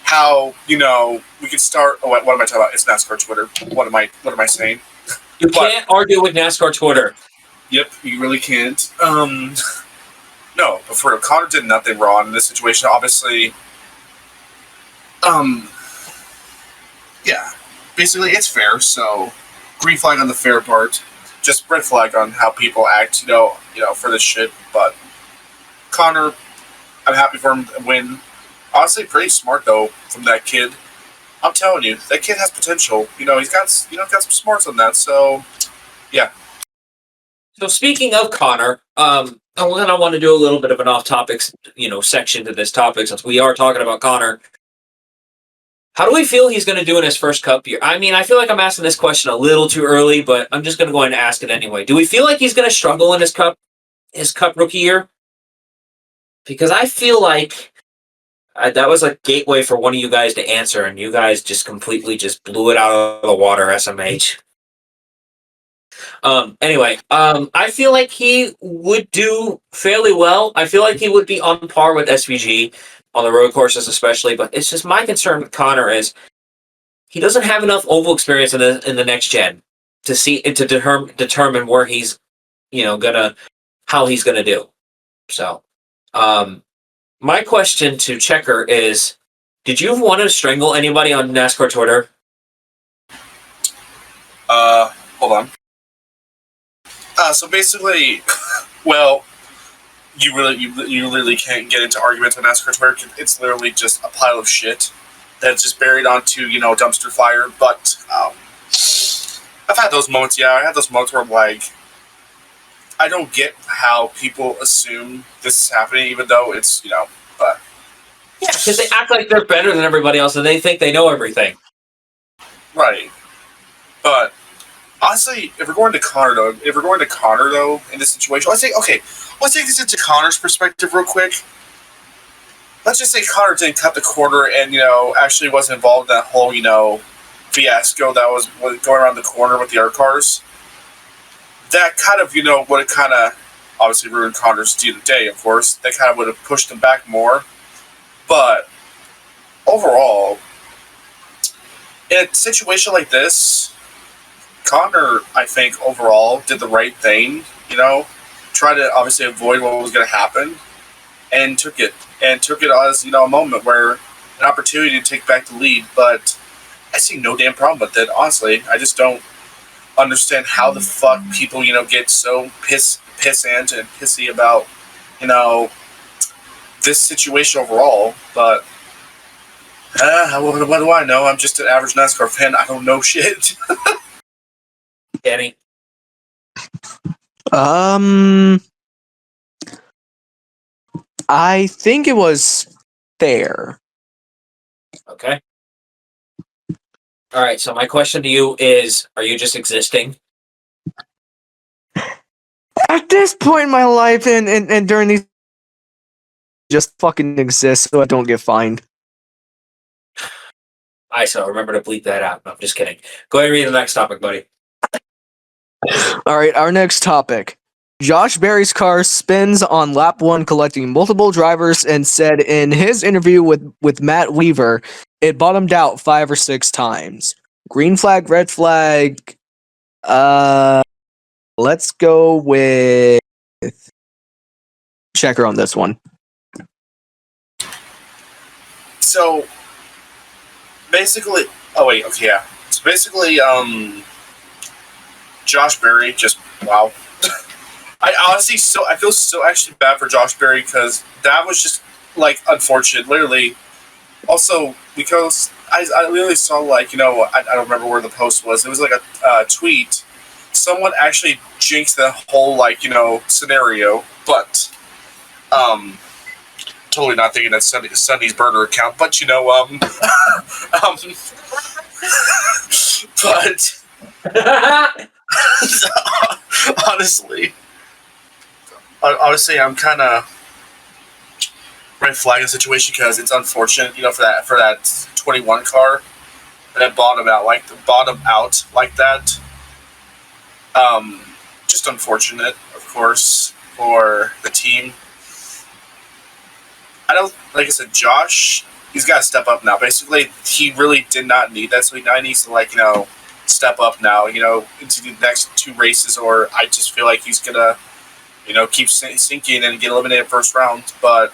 how, we could start. Oh, what am I talking about? It's NASCAR Twitter. What am I saying? You can't argue with NASCAR Twitter. Yep, you really can't. No, but for real, Connor did nothing wrong in this situation. Obviously, yeah, basically it's fair. So, green flag on the fair part, just red flag on how people act. For this shit. But Connor, I'm happy for him to win. Honestly, pretty smart though from that kid. I'm telling you, that kid has potential. He's got some smarts on that. So, yeah. So speaking of Connor, I want to do a little bit of an off-topic, section to this topic since we are talking about Connor. How do we feel he's going to do in his first Cup year? I mean, I feel like I'm asking this question a little too early, but I'm just going to go ahead and ask it anyway. Do we feel like he's going to struggle in his Cup rookie year? Because I feel like that was a gateway for one of you guys to answer, and you guys just completely just blew it out of the water, SMH. Anyway, I feel like he would do fairly well. I feel like he would be on par with SVG on the road courses especially, but it's just my concern with Connor is he doesn't have enough oval experience in the next gen to determine where he's, how he's gonna do. So, my question to Checker is, did you want to strangle anybody on NASCAR Twitter? Hold on. So basically, well, you really can't get into arguments on NASCAR Twitter. It's literally just a pile of shit that's just buried onto, a dumpster fire. But I've had those moments, yeah. I had those moments where I'm like, I don't get how people assume this is happening, even though it's, but... Yeah, because they act like they're better than everybody else and they think they know everything. Right. But... honestly, if we're going to Connor though, in this situation, let's take this into Connor's perspective real quick. Let's just say Connor didn't cut the corner and, actually wasn't involved in that whole, fiasco that was going around the corner with the art cars. That kind of, would have kind of obviously ruined Connor's day, of course. That kind of would have pushed him back more. But overall, in a situation like this, Connor, I think, overall, did the right thing, tried to obviously avoid what was going to happen, and took it as, a moment where an opportunity to take back the lead, but I see no damn problem with it, honestly. I just don't understand how the fuck people, get so pissant and pissy about, this situation overall, but what do I know? I'm just an average NASCAR fan. I don't know shit. Danny? I think it was fair. Okay. All right, so my question to you is, are you just existing? At this point in my life and during these, just fucking exist so I don't get fined. ISO, remember to bleep that out. No, I'm just kidding. Go ahead and read the next topic, buddy. All right, our next topic. Josh Berry's car spins on lap 1, collecting multiple drivers, and said in his interview with Matt Weaver, it bottomed out 5 or 6 times. Green flag, red flag. Let's go with Checker on this one. So basically, yeah. So basically, Josh Berry just wow. I feel so actually bad for Josh Berry because that was just like unfortunate. Literally, Also, because I literally saw, like, I don't remember where the post was. It was like a tweet. Someone actually jinxed the whole, like, scenario, but totally not thinking that's Sunny's burner account. But but honestly, I'm kind of red flag the situation because it's unfortunate, for that 21 car that bottom out like that. Just unfortunate, of course, for the team. Like I said, Josh, he's got to step up now. Basically, he really did not need that, so he needs to, step up now, into the next two races, or I just feel like he's gonna, keep sinking and get eliminated first round. But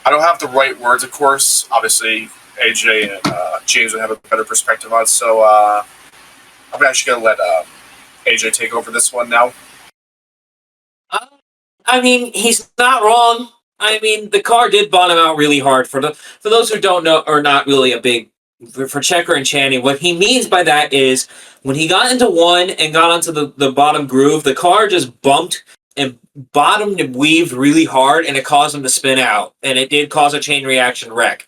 I don't have the right words, of course. Obviously, AJ and James would have a better perspective on it, so I'm actually gonna let AJ take over this one now. I mean, he's not wrong. I mean, the car did bottom out really hard. For those who don't know, or not really a big for Checker and Channing, what he means by that is when he got into one and got onto the bottom groove, the car just bumped and bottomed and weaved really hard, and it caused him to spin out, and it did cause a chain reaction wreck.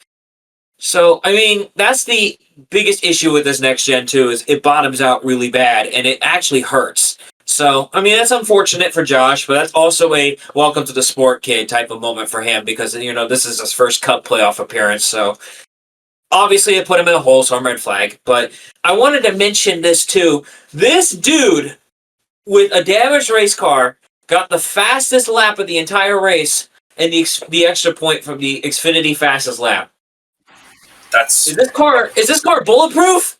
So, I mean, that's the biggest issue with this next gen too, is it bottoms out really bad, and it actually hurts. So, I mean, that's unfortunate for Josh, but that's also a welcome to the sport kid type of moment for him because, this is his first Cup playoff appearance. So, obviously, it put him in a hole, so I'm red flag. But I wanted to mention this too. This dude with a damaged race car got the fastest lap of the entire race and the extra point from the Xfinity fastest lap. Is this car bulletproof?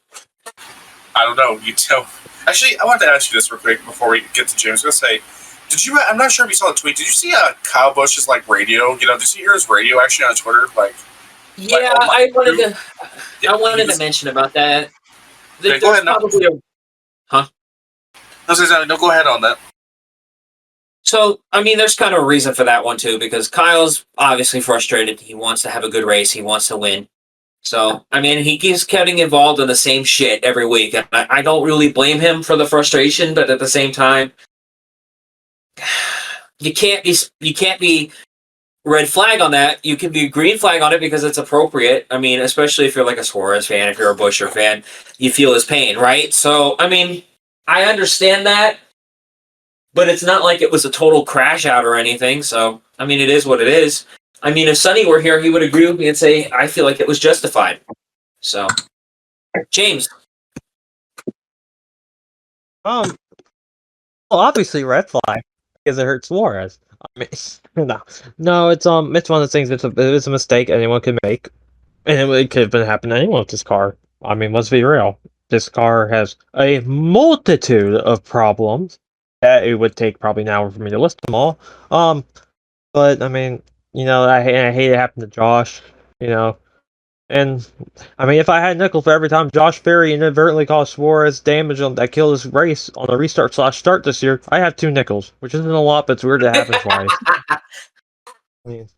I don't know. You tell. Actually, I wanted to ask you this real quick before we get to James. I was going to say, I'm not sure if you saw the tweet. Did you see Kyle Busch's radio? Did you hear his radio actually on Twitter? Yeah, I wanted to mention about that. Okay, go ahead. No, go ahead on that. So, I mean, there's kind of a reason for that one too, because Kyle's obviously frustrated. He wants to have a good race. He wants to win. So, I mean, he keeps getting involved in the same shit every week. And I don't really blame him for the frustration, but at the same time, you can't be red flag on that. You can be green flag on it because it's appropriate. I mean, especially if you're like a Suarez fan, if you're a Buescher fan, you feel his pain, right? So, I mean, I understand that, but it's not like it was a total crash out or anything. So, I mean, it is what it is. I mean, if Sonny were here, he would agree with me and say, I feel like it was justified. So, James. Well, obviously red flag because it hurts Suarez. I mean, no, it's one of those things. It's a mistake anyone could make, and it could have been happening to anyone with this car. I mean, let's be real. This car has a multitude of problems that it would take probably an hour for me to list them all. But I mean, I hate it happened to Josh. And I mean, if I had a nickel for every time Josh Berry inadvertently caused Suarez damage that killed his race on the restart/start this year, I have 2 nickels, which isn't a lot, but it's weird to happen twice. I mean,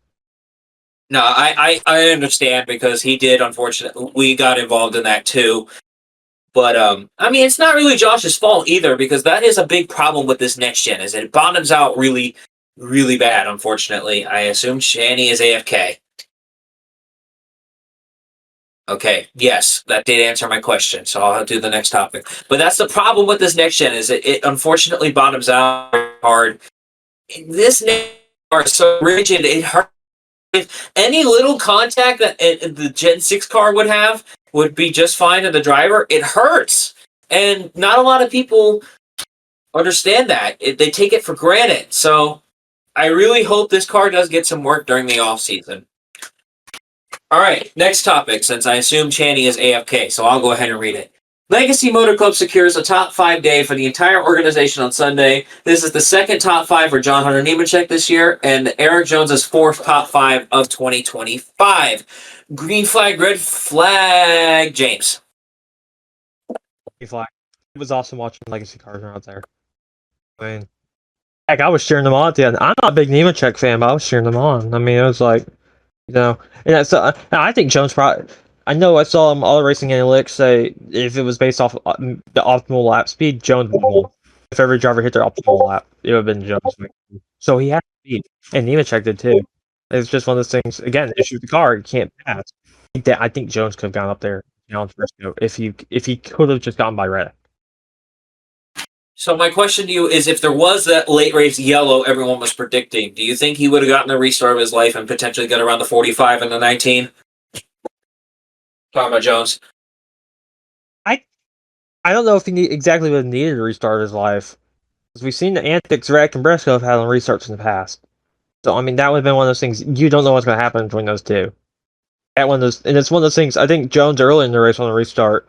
No, I understand because he did, unfortunately. We got involved in that too. But, I mean, it's not really Josh's fault either because that is a big problem with this next gen, is it bottoms out really, really bad, unfortunately. I assume Shani is AFK. Okay, yes, that did answer my question, so I'll do the next topic. But that's the problem with this next gen, is it unfortunately bottoms out hard. This next car is so rigid, it hurts. If any little contact that the Gen 6 car would have would be just fine to the driver, it hurts. And not a lot of people understand that. They take it for granted. So I really hope this car does get some work during the off season. All right, next topic, since I assume Channy is AFK, so I'll go ahead and read it. Legacy Motor Club secures a top 5 day for the entire organization on Sunday. This is the second top 5 for John Hunter Nemechek this year, and Eric Jones's 4th top 5 of 2025. Green flag, red flag, James. green flag. It was awesome watching Legacy cars out there. I mean, heck, I was cheering them on at the end. I'm not a big Nemechek fan, but I was cheering them on. I mean, it was like, You know, and so I think Jones probably. I know I saw all the racing analytics say if it was based off the optimal lap speed, Jones would win. If every driver hit their optimal lap, it would have been Jones. So he had speed, and Nemechek did too. It's just one of those things. Again, the issue with the car, you can't pass. I think Jones could have gone up there, challenged Briscoe if he could have just gotten by Reddick. So my question to you is, if there was that late race yellow everyone was predicting, do you think he would have gotten a restart of his life and potentially got around the 45 and the 19? Talking about Jones. I don't know if he exactly would have needed to restart his life. Because we've seen the antics Reddick and Briscoe have had on restarts in the past. So, I mean, that would have been one of those things, you don't know what's going to happen between those two. And it's one of those things, I think Jones early in the race on the restart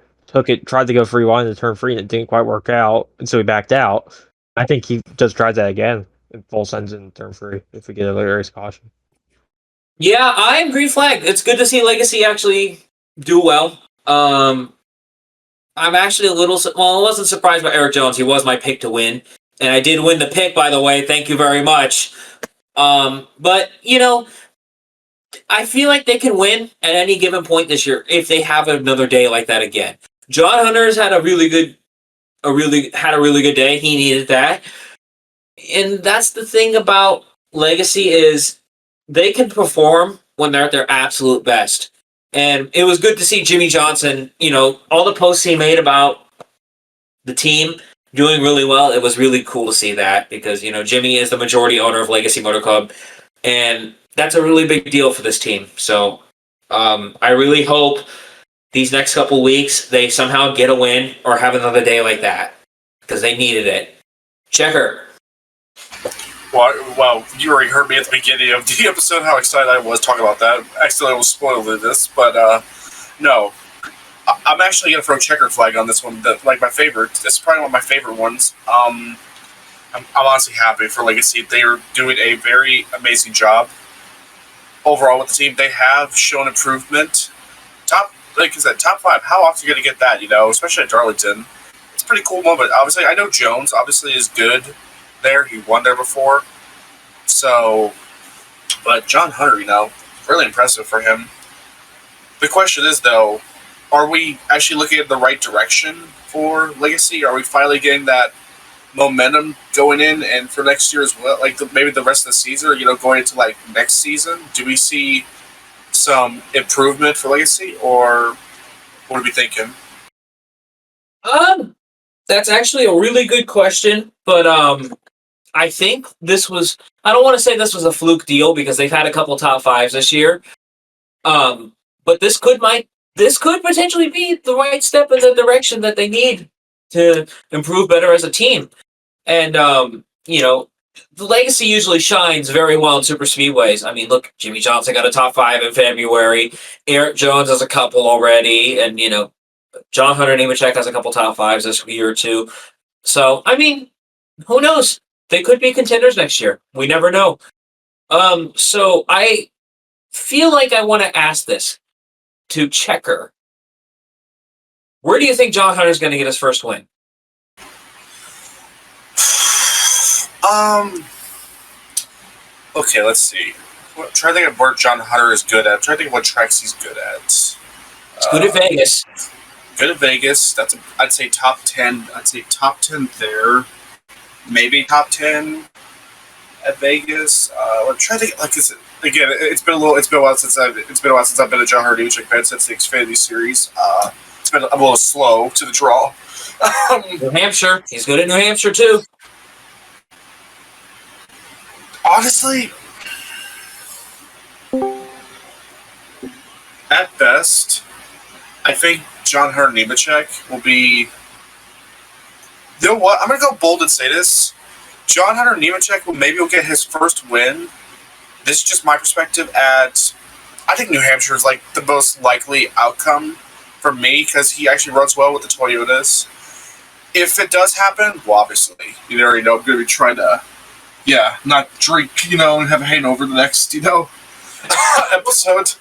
tried to go free wide into turn 3 and it didn't quite work out, and so he backed out. I think he just tried that again in full sends in turn 3 if we get a later race caution. Yeah, I'm green flag. It's good to see Legacy actually do well. I'm actually I wasn't surprised by Eric Jones. He was my pick to win. And I did win the pick, by the way. Thank you very much. But, I feel like they can win at any given point this year if they have another day like that again. John Hunter's had a really good day. He needed that. And that's the thing about Legacy is they can perform when they're at their absolute best. And it was good to see Jimmy Johnson, all the posts he made about the team doing really well. It was really cool to see that because, Jimmy is the majority owner of Legacy Motor Club. And that's a really big deal for this team. So I really hope these next couple weeks they somehow get a win or have another day like that because they needed it. Checker. Well, you already heard me at the beginning of the episode how excited I was talking about that. Accidentally was spoiled this, but no. I'm actually going to throw checker flag on this one. My favorite. It's probably one of my favorite ones. I'm honestly happy for Legacy. They are doing a very amazing job overall with the team. They have shown improvement. Top 5. How often are you going to get that, especially at Darlington? It's a pretty cool moment. Obviously, I know Jones obviously is good there. He won there before. So, but John Hunter, really impressive for him. The question is, though, are we actually looking at the right direction for Legacy? Are we finally getting that momentum going in and for next year as well? Maybe the rest of the season, or, going into next season? Do we see some improvement for Legacy, or what are we thinking? That's actually a really good question, but I think I don't want to say this was a fluke deal because they've had a couple top 5s this year. But this could potentially be the right step in the direction that they need to improve better as a team. And the Legacy usually shines very well in super speedways. I mean, look, Jimmy Johnson got a top 5 in February. Eric Jones has a couple already, and John Hunter Nemechek has a couple top 5s this year or two. So, I mean, who knows? They could be contenders next year. We never know. So I feel like I want to ask this to Checker. Where do you think John Hunter's going to get his first win? Okay, let's see. I'm trying to think of where John Hunter is good at. I'm trying to think of what tracks he's good at. He's good at Vegas. Good at Vegas. I'd say top 10. I'd say top 10 there. Maybe top 10 at Vegas. I'm trying to think. It's been a while since I've been a John Hunter Nemechek fan since the Xfinity Series. It's been a little slow to the draw. New Hampshire. He's good at New Hampshire too. Honestly, at best, I think John Hunter Nemechek will be. You know what? I'm going to go bold and say this. John Hunter Nemechek will get his first win. This is just my perspective I think New Hampshire is the most likely outcome for me because he actually runs well with the Toyotas. If it does happen, well, obviously, you already know I'm going to be trying to, not drink, and have a hangover the next, episode.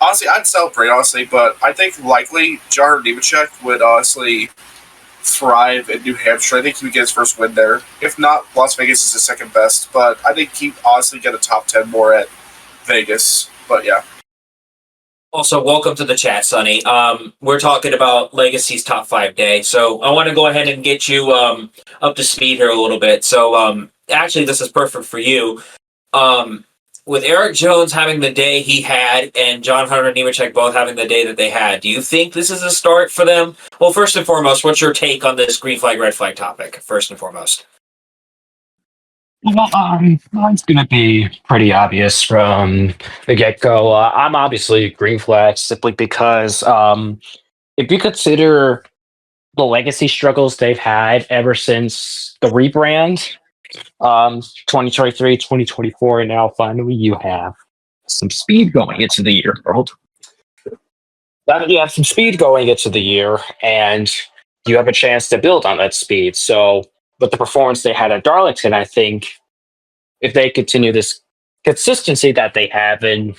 Honestly, I'd celebrate, but I think likely John Hunter Nemechek would honestly thrive in New Hampshire. I think he would get his first win there. If not, Las Vegas is his second best, but I think he'd honestly get a top 10 more at Vegas. But yeah. Also, welcome to the chat, Sonny. We're talking about Legacy's top 5 day, so I want to go ahead and get you up to speed here a little bit. So, actually, this is perfect for you. With Eric Jones having the day he had and John Hunter and Nemechek both having the day that they had, do you think this is a start for them? Well, first and foremost, what's your take on this green flag, red flag topic? First and foremost. Well, mine's gonna be pretty obvious from the get-go. I'm obviously green flag simply because if you consider the legacy struggles they've had ever since the rebrand, 2023, 2024, and now finally you have some speed going into the year, world. You have some speed going into the year, and you have a chance to build on that speed. So, with the performance they had at Darlington, I think if they continue this consistency that they have and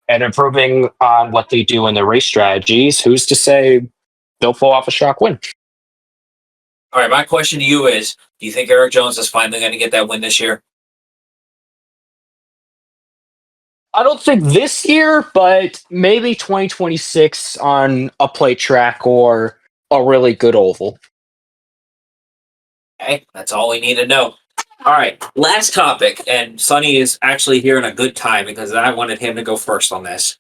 improving on what they do in their race strategies, who's to say they'll pull off a shock win? All right, my question to you is, do you think Eric Jones is finally going to get that win this year? I don't think this year, but maybe 2026 on a plate track or a really good oval. Okay, that's all we need to know. All right, last topic, and Sonny is actually here in a good time because I wanted him to go first on this.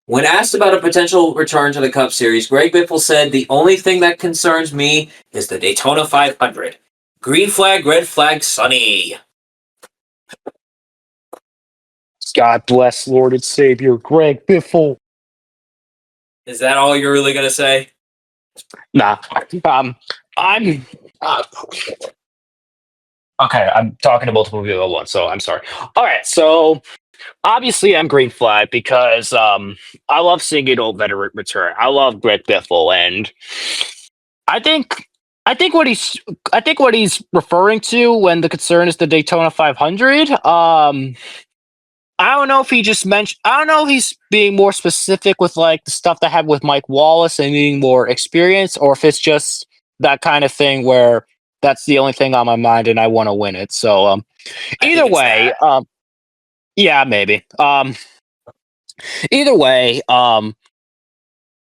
When asked about a potential return to the Cup Series, Greg Biffle said, "The only thing that concerns me is the Daytona 500. Green flag, red flag, Sonny." God bless Lord and Savior Greg Biffle. Is that all you're really going to say? Nah. I'm okay. I'm talking to multiple people at once, so I'm sorry. All right, so obviously I'm green flag because I love seeing an old veteran return. I love Greg Biffle, and I think what he's referring to when the concern is the Daytona 500. I don't know if he just mentioned. I don't know if he's being more specific with like the stuff that happened with Mike Wallace and needing more experience, or if it's just that kind of thing where that's the only thing on my mind and I want to win it. So either way, yeah, maybe. Either way,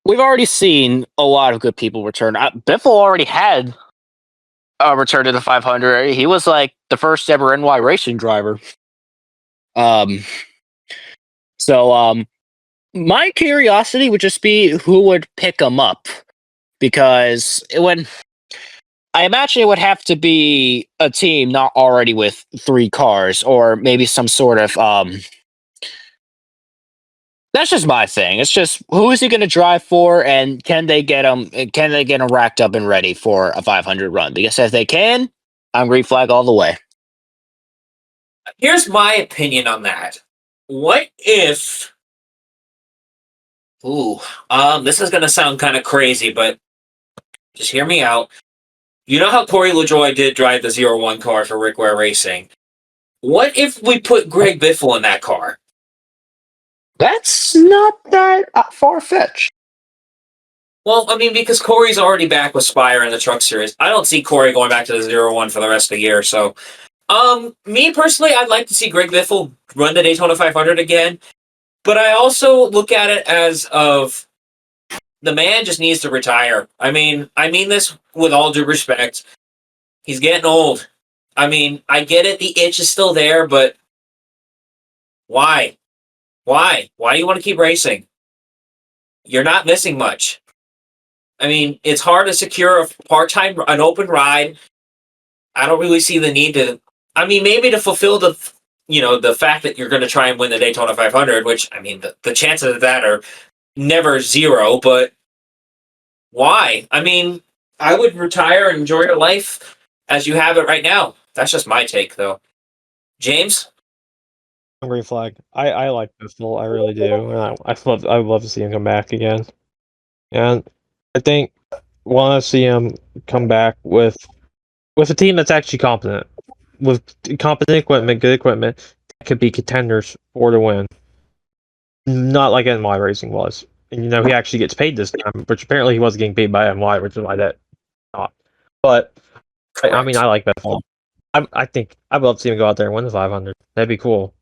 we've already seen a lot of good people return. Biffle already had a return to the 500. He was like the first ever NY racing driver. So my curiosity would just be who would pick him up, because I imagine it would have to be a team not already with 3 cars, or maybe some sort of that's just my thing. It's just who is he going to drive for, and can they get him? Can they get him racked up and ready for a 500 run? Because if they can, I'm green flag all the way. Here's my opinion on that. What if... this is going to sound kind of crazy, but just hear me out. You know how Corey LaJoie did drive the 0-1 car for Rick Ware Racing? What if we put Greg Biffle in that car? That's not that far-fetched. Well, I mean, because Corey's already back with Spire in the Truck Series. I don't see Corey going back to the 0-1 for the rest of the year, so... me personally, I'd like to see Greg Biffle run the Daytona 500 again, but I also look at it as of the man just needs to retire. I mean this with all due respect. He's getting old. I mean, I get it, the itch is still there, but why? Why? Why do you want to keep racing? You're not missing much. I mean, it's hard to secure an open ride. I don't really see the need to... I mean, maybe to fulfill the fact that you're going to try and win the Daytona 500, which, I mean, the chances of that are never zero, but why? I mean, I would retire and enjoy your life as you have it right now. That's just my take, though. James? Green flag. I like Biffle. I really do. And I would love to see him come back again. And I think want to see him come back with a team that's actually competent, with competent equipment, good equipment, that could be contenders for the win. Not like NY Racing was. And he actually gets paid this time, which apparently he was getting paid by NY, which is why that not. But I mean, I like Biffle. I think I'd love to see him go out there and win the 500. That'd be cool.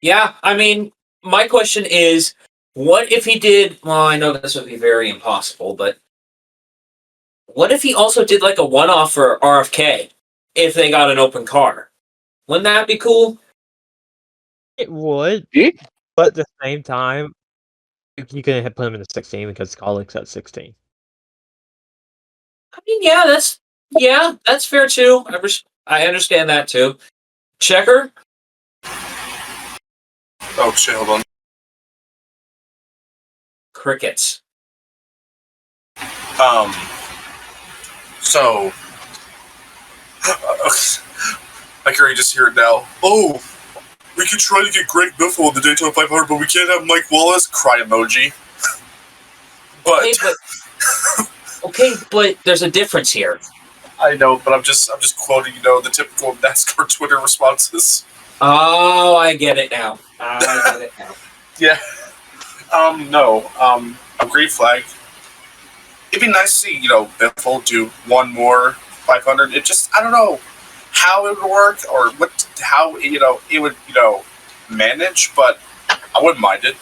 Yeah, I mean, my question is, what if he did? Well, I know this would be very impossible, but what if he also did like a one-off for RFK if they got an open car? Wouldn't that be cool? It would, Yeah. but at the same time, you can put him in the 16 because Collick's at 16. I mean, yeah, that's fair too. I understand that too. Checker, Oh shit! Hold on. crickets. So I can already just hear it now. Oh, we could try to get Greg Biffle in the Daytona 500, but we can't have Mike Wallace. Cry emoji. But Okay, but there's a difference here. I know, but I'm just quoting, the typical NASCAR Twitter responses. Oh, I get it now. Yeah. No. A green flag. It'd be nice to see, Biffle do one more 500. It just, I don't know how it would work or how, it would, manage, but I wouldn't mind it.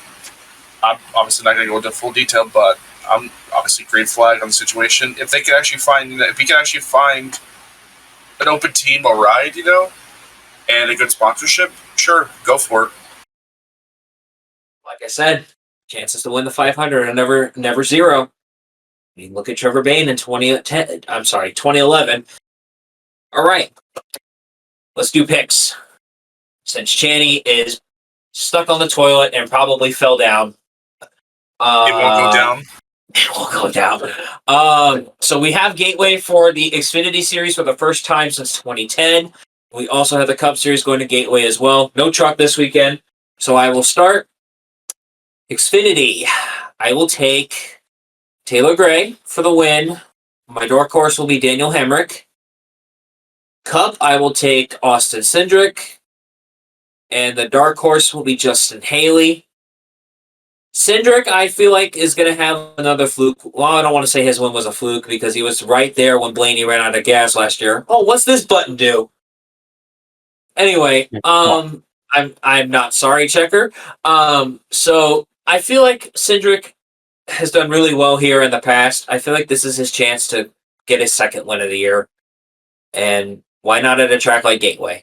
I'm obviously not going to go into full detail, but I'm obviously green flag on the situation. If they could actually find, an open team, a ride, and a good sponsorship, sure, go for it. Like I said, chances to win the 500 are never zero. I mean, look at Trevor Bayne in 2011. All right, let's do picks. Since Channy is stuck on the toilet and probably fell down. It won't go down. It won't go down. So we have Gateway for the Xfinity Series for the first time since 2010. We also have the Cup Series going to Gateway as well. No truck this weekend. So I will start Xfinity. I will take Taylor Gray for the win. My dark horse will be Daniel Hemrick. Cup, I will take Austin Cindric. And the dark horse will be Justin Haley. Cindric, I feel like, is going to have another fluke. Well, I don't want to say his win was a fluke because he was right there when Blaney ran out of gas last year. Oh, what's this button do? Anyway, I'm not sorry, Checker. So I feel like Cindric has done really well here in the past. I feel like this is his chance to get his second win of the year. And why not at a track like Gateway?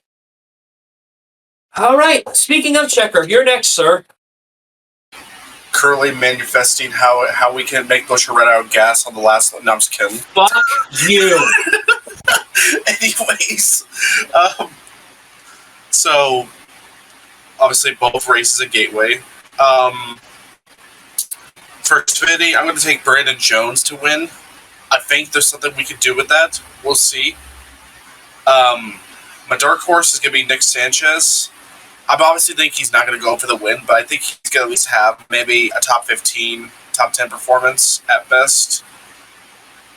All right. Speaking of Checker, you're next, sir. Currently manifesting how we can make Busch run out of gas on the last. No, I'm just kidding. Fuck you. Anyways, so obviously both races at Gateway. For Xfinity, I'm going to take Brandon Jones to win. I think there's something we could do with that. We'll see. My dark horse is going to be Nick Sanchez. I obviously think he's not going to go for the win, but I think he's going to at least have maybe a top 15, top 10 performance at best.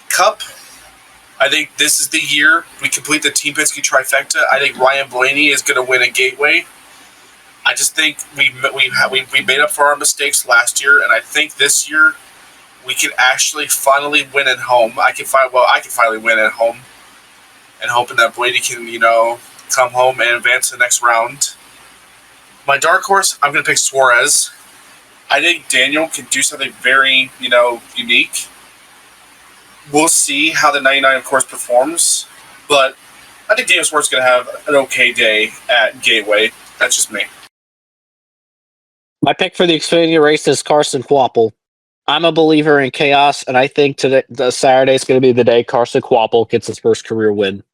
Cup, I think this is the year we complete the Team Penske trifecta. I think Ryan Blaney is going to win a Gateway. I just think we made up for our mistakes last year, and I think this year we can actually finally win at home. I can finally win at home, and hoping that Blaney can, come home and advance to the next round. My dark horse, I'm going to pick Suarez. I think Daniel can do something very, unique. We'll see how the 99, of course, performs. But I think Daniel Suarez is going to have an okay day at Gateway. That's just me. My pick for the Xfinity race is Carson Kvapil. I'm a believer in chaos, and I think the Saturday is going to be the day Carson Kvapil gets his first career win.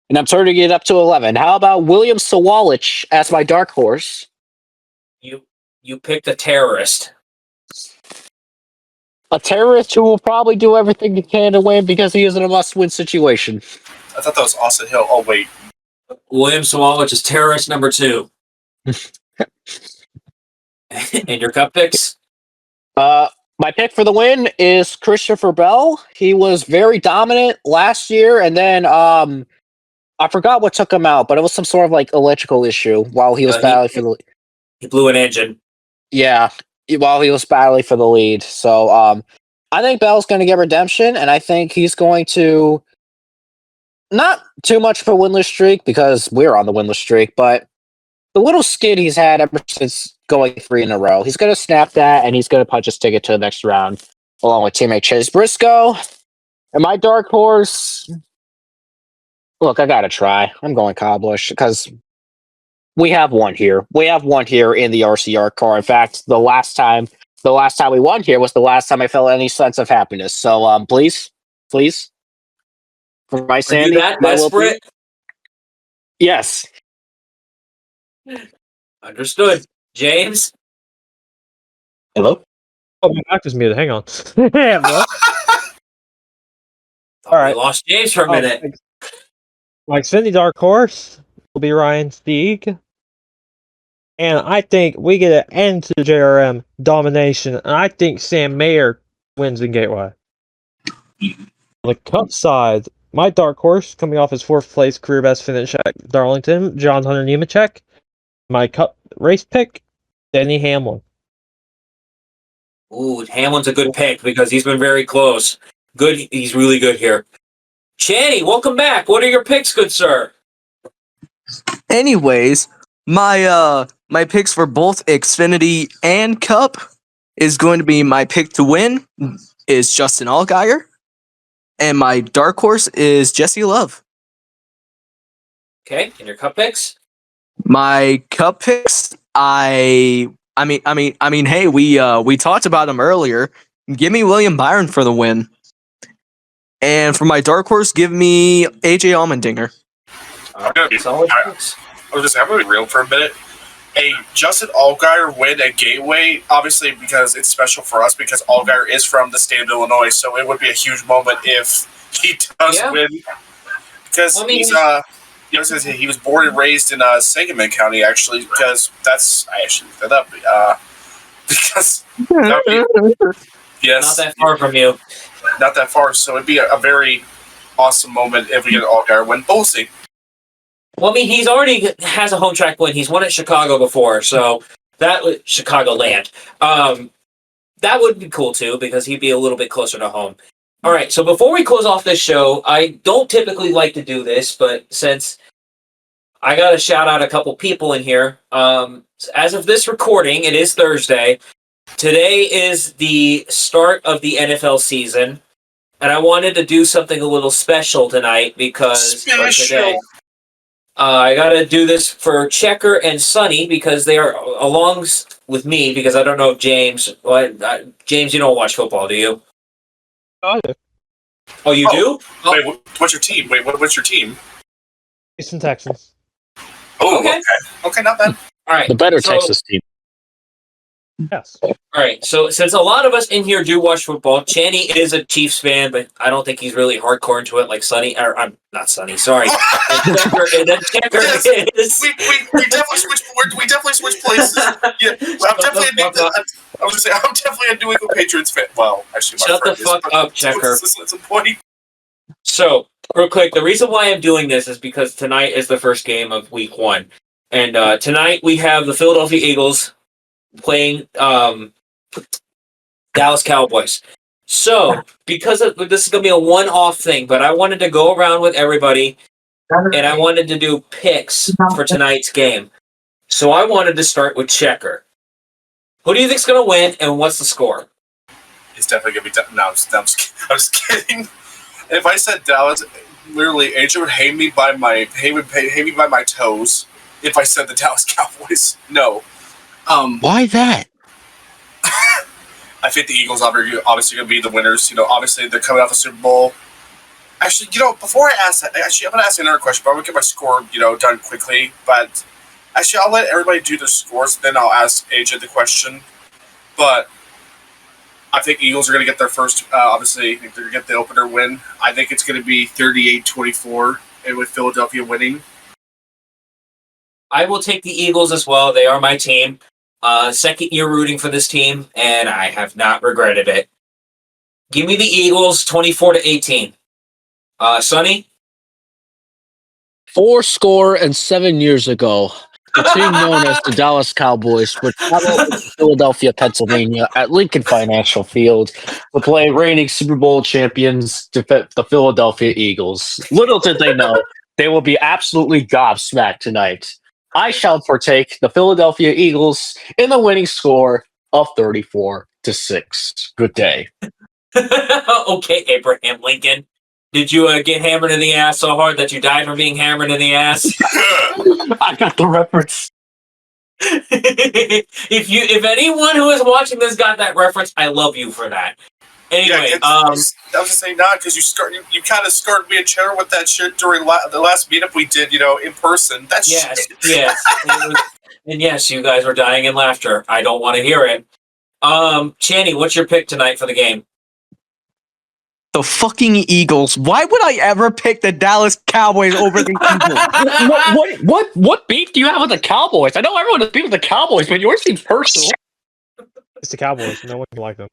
And I'm turning it up to 11. How about William Sawalich as my dark horse? You picked a terrorist. A terrorist who will probably do everything he can to win because he is in a must-win situation. I thought that was Austin Hill. Oh, wait. William Sawalich is terrorist number 2. And your Cup picks? My pick for the win is Christopher Bell. He was very dominant last year, and then I forgot what took him out, but it was some sort of electrical issue while he was battling for the. He blew an engine. Yeah, while he was battling for the lead. So I think Bell's going to get redemption, and I think he's going to not too much of a winless streak because we're on the winless streak, but the little skid he's had ever since going 3 in a row. He's going to snap that, and he's going to punch his ticket to the next round, along with teammate Chase Briscoe. And my dark horse, look, I got to try. I'm going Kyle Busch because we have one here. We have one here in the RCR car. In fact, the last time we won here was the last time I felt any sense of happiness. So, please, for my Are sanity, you that my will be- desperate? Yes. Understood. James? Hello. Oh, my back was muted. Hang on. Yeah, bro. All right. We lost James for a minute. My Xfinity dark horse will be Ryan Stieg. And I think we get an end to the JRM domination. And I think Sam Mayer wins in Gateway. On the Cup side, my dark horse coming off his 4th place career best finish at Darlington, John Hunter Nemechek. My Cup race pick, Denny Hamlin. Ooh, Hamlin's a good pick because he's been very close. Good, he's really good here. Channy, welcome back. What are your picks, good sir? Anyways, my picks for both Xfinity and Cup is going to be my pick to win is Justin Allgaier, and my dark horse is Jesse Love. Okay, and your cup picks? My Cup picks, I mean, hey, we talked about him earlier. Give me William Byron for the win, and for my dark horse, give me AJ Allmendinger. I'm gonna be- Solid I- picks. I'm gonna be real for a minute. A Justin Allgaier win at Gateway, obviously because it's special for us because Allgaier is from the state of Illinois, so it would be a huge moment if he does win. Because he's I was gonna say he was born and raised in Sangamon County, actually, because I actually looked that up. Because yes, Not that far from you. not that far. So it'd be a very awesome moment if we get an Allgaier win. But we'll see. Well, I mean, he's already has a home track win. He's won at Chicago before, so that would Chicagoland. That would be cool too because he'd be a little bit closer to home. All right, so before we close off this show, I don't typically like to do this, but since I got to shout out a couple people in here. As of this recording, it is Thursday. Today is the start of the NFL season, and I wanted to do something a little special tonight because or today. I got to do this for Checker and Sonny because they are along with me because I don't know if James... James, you don't watch football, do you? I do. Oh, you do? Wait, what's your team? What's your team? Houston Texans. Oh, Okay. okay, not bad. All right. The better so- Texas team. Yes. All right, so since a lot of us in here do watch football, Channy is a Chiefs fan, but I don't think he's really hardcore into it like Sonny. Or I'm not Sonny, sorry. And then Checker Yes. is. We definitely switched places. Yeah, I'm definitely a New England Patriots fan. Well, actually, my Shut the friend is, fuck but up, Checker. That's a point. So, real quick, the reason why I'm doing this is because tonight is the first game of Week 1. And tonight we have the Philadelphia Eagles playing Dallas Cowboys. So, because this is going to be a one-off thing, but I wanted to go around with everybody, and I wanted to do picks for tonight's game. So I wanted to start with Checker. Who do you think's going to win, and what's the score? It's definitely gonna be. No, I'm just kidding. If I said Dallas, literally, AJ would hang me by my toes. If I said the Dallas Cowboys, no. Why that? I think the Eagles are obviously going to be the winners. Obviously they're coming off a Super Bowl. Actually, before I ask that, I'm going to ask another question, but I'm going to get my score, done quickly. But actually, I'll let everybody do their scores, then I'll ask AJ the question. But I think Eagles are going to get their first, obviously, they're going to get the opener win. I think it's going to be 38-24, and with Philadelphia winning. I will take the Eagles as well. They are my team. Second year rooting for this team, and I have not regretted it. Give me the Eagles 24-18. Sonny? 7 years ago, the team known as the Dallas Cowboys would travel to Philadelphia, Pennsylvania at Lincoln Financial Field to play reigning Super Bowl champions, the Philadelphia Eagles. Little did they know, they will be absolutely gobsmacked tonight. I shall partake the Philadelphia Eagles in the winning score of 34-6. Good day. Okay, Abraham Lincoln. Did you get hammered in the ass so hard that you died from being hammered in the ass? I got the reference. If anyone who is watching this got that reference, I love you for that. Anyway, I was just saying not because you kind of scarred me and Chandler with that shit during the last meetup we did, in person. That yes, shit. yes, and yes, you guys were dying in laughter. I don't want to hear it. Channy, what's your pick tonight for the game? The fucking Eagles. Why would I ever pick the Dallas Cowboys over the Eagles? What beef do you have with the Cowboys? I know everyone has beef with the Cowboys, but yours seems personal. It's the Cowboys. No one can like them.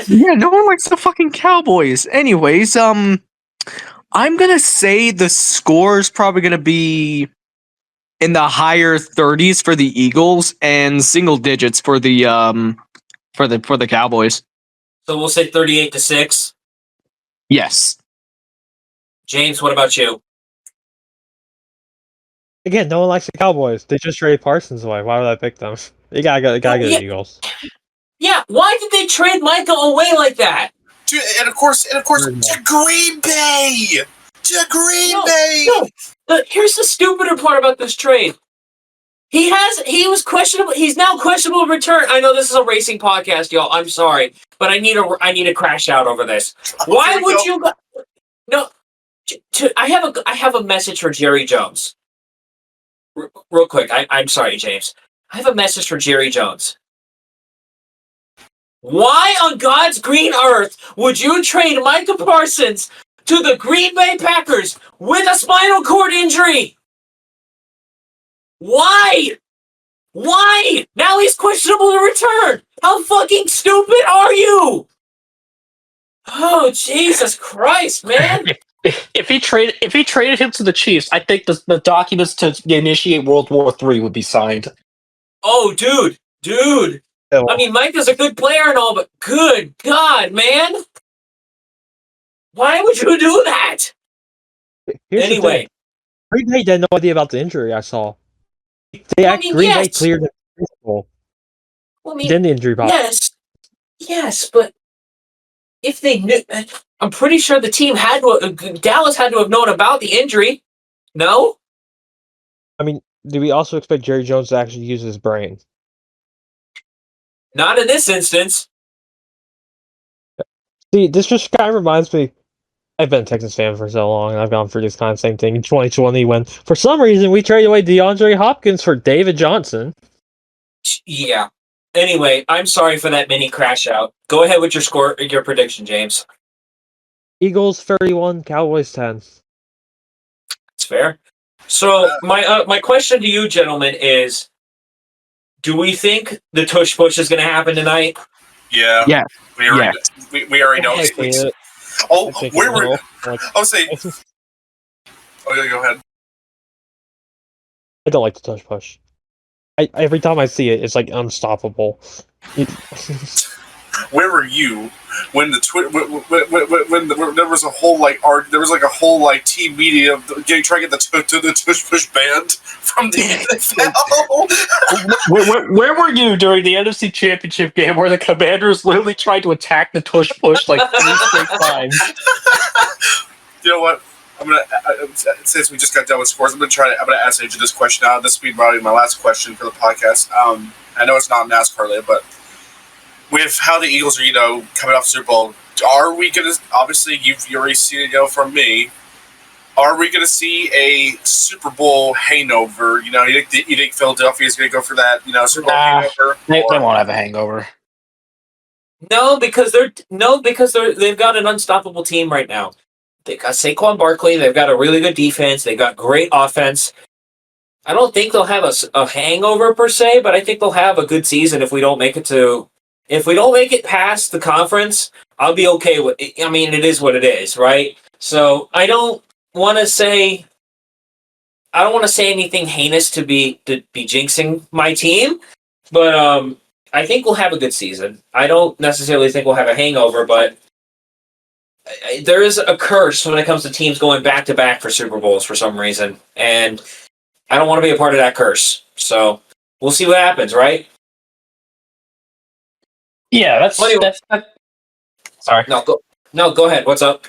Yeah, no one likes the fucking Cowboys. Anyways, I'm gonna say the score is probably gonna be in the higher 30s for the Eagles and single digits for the Cowboys. So we'll say 38-6. Yes. James, what about you? Again, no one likes the Cowboys. They just traded Parsons away. Why would I pick them? You gotta go the Eagles. Yeah, why did they trade Michael away like that? Dude, and of course, to Green Bay! To Green Bay! No. Here's the stupider part about this trade. He was questionable. He's now questionable return. I know this is a racing podcast, y'all. I'm sorry, but I need to crash out over this. Why would you? No, I have a message for Jerry Jones. Real quick, I'm sorry, James. I have a message for Jerry Jones. Why on God's green earth would you trade Micah Parsons to the Green Bay Packers with a spinal cord injury? Why? Why? Now he's questionable to return. How fucking stupid are you? Oh, Jesus Christ, man. If he traded him to the Chiefs, I think the documents to initiate World War III would be signed. Oh, dude. I mean, Micah's a good player and all, but good God, man. Why would you do that? Anyway. Green Bay had no idea about the injury I saw. Green Bay cleared the baseball. Then the injury popped. Yes, but if they knew, I'm pretty sure the team Dallas had to have known about the injury. No? I mean, do we also expect Jerry Jones to actually use his brain? Not in this instance. See, this just kind of reminds me. I've been a Texans fan for so long, and I've gone through this kind of same thing in 2020 when, for some reason, we traded away DeAndre Hopkins for David Johnson. Yeah. Anyway, I'm sorry for that mini crash out. Go ahead with your prediction, James. Eagles 31, Cowboys 10. That's fair. So my question to you, gentlemen, is: do we think the tush push is going to happen tonight? Yeah. Yeah. We already know. Oh, where were? I'll say. Okay, go ahead. I don't like the tush push. Every time I see it, it's like unstoppable. Where were you when when there was a whole team meeting of trying to get the tush push banned from the NFL? Where were you during the NFC Championship game where the Commanders literally tried to attack the tush push like 3 straight times? You know what? I'm gonna since we just got done with scores, I'm gonna ask AJ this question now. This will be probably my last question for the podcast. I know it's not NASCAR related, but with how the Eagles are, coming off Super Bowl, are we gonna? Obviously, you've already seen it, from me. Are we gonna see a Super Bowl hangover? You think Philadelphia is gonna go for that? Super Bowl hangover? They won't have a hangover. No, because they've got an unstoppable team right now. They got Saquon Barkley. They've got a really good defense. They got great offense. I don't think they'll have a hangover per se, but I think they'll have a good season if we don't make it past the conference. I'll be okay with it. I mean, it is what it is, right? So I don't want to say anything heinous to be jinxing my team, but I think we'll have a good season. I don't necessarily think we'll have a hangover, but there is a curse when it comes to teams going back to back for Super Bowls for some reason, and I don't want to be a part of that curse. So we'll see what happens, right? Yeah, that's sorry. No, go ahead. What's up?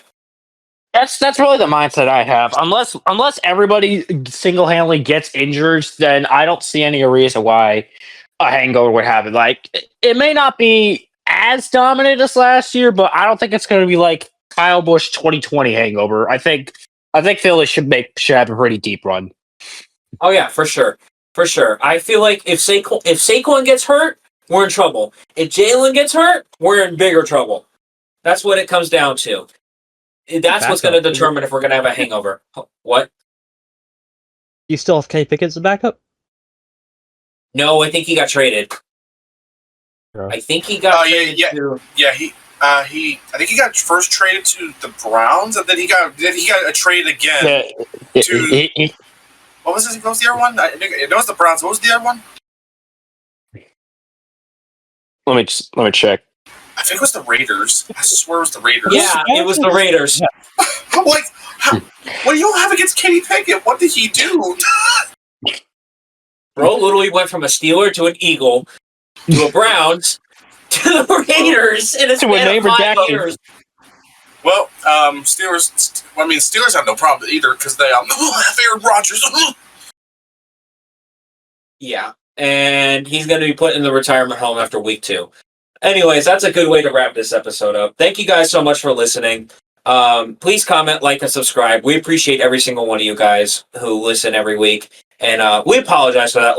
That's really the mindset I have. Unless everybody single handedly gets injured, then I don't see any reason why a hangover would happen. Like it may not be as dominant as last year, but I don't think it's going to be like Kyle Busch 2020 hangover. I think Philly should have a pretty deep run. Oh yeah, for sure. I feel like if Saquon gets hurt, we're in trouble. If Jalen gets hurt, we're in bigger trouble. That's what it comes down to. That's what's going to determine if we're going to have a hangover. What? You still have Kenny Pickett as a backup? No, I think he got traded. Yeah. I think he got traded to... Yeah, I think he got first traded to the Browns, and then he got a trade again to... What was the other one? It was the Browns. What was the other one? Let me check. I think it was the Raiders. I swear it was the Raiders. Yeah, it was the Raiders. I'm like, what do you have against Kenny Pickett? What did he do? Bro literally went from a Steeler to an Eagle to a Browns to the Raiders in a span of 5 years. Well, Steelers. I mean, Steelers have no problem either because they have Aaron Rodgers. Yeah, and he's going to be put in the retirement home after week 2. Anyways, that's a good way to wrap this episode up. Thank you guys so much for listening. Please comment, like, and subscribe. We appreciate every single one of you guys who listen every week. And we apologize for that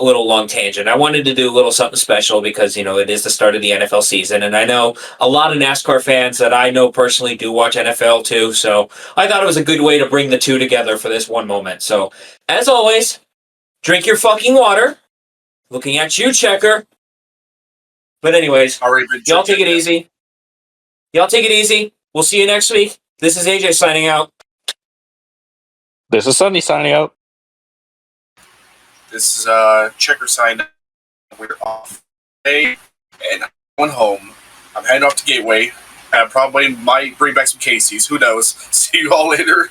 little long tangent. I wanted to do a little something special because, it is the start of the NFL season. And I know a lot of NASCAR fans that I know personally do watch NFL too. So I thought it was a good way to bring the two together for this one moment. So, as always, drink your fucking water. Looking at you, Checker. But anyways, y'all take it easy. We'll see you next week. This is AJ signing out. This is Sunny signing out. This is Checker signing out. We're off today, and I'm going home. I'm heading off to Gateway. I probably might bring back some Casey's. Who knows? See you all later.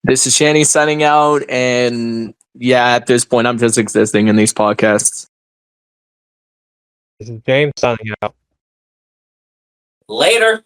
This is Shanny signing out, and yeah, at this point, I'm just existing in these podcasts. This is James signing out. Later.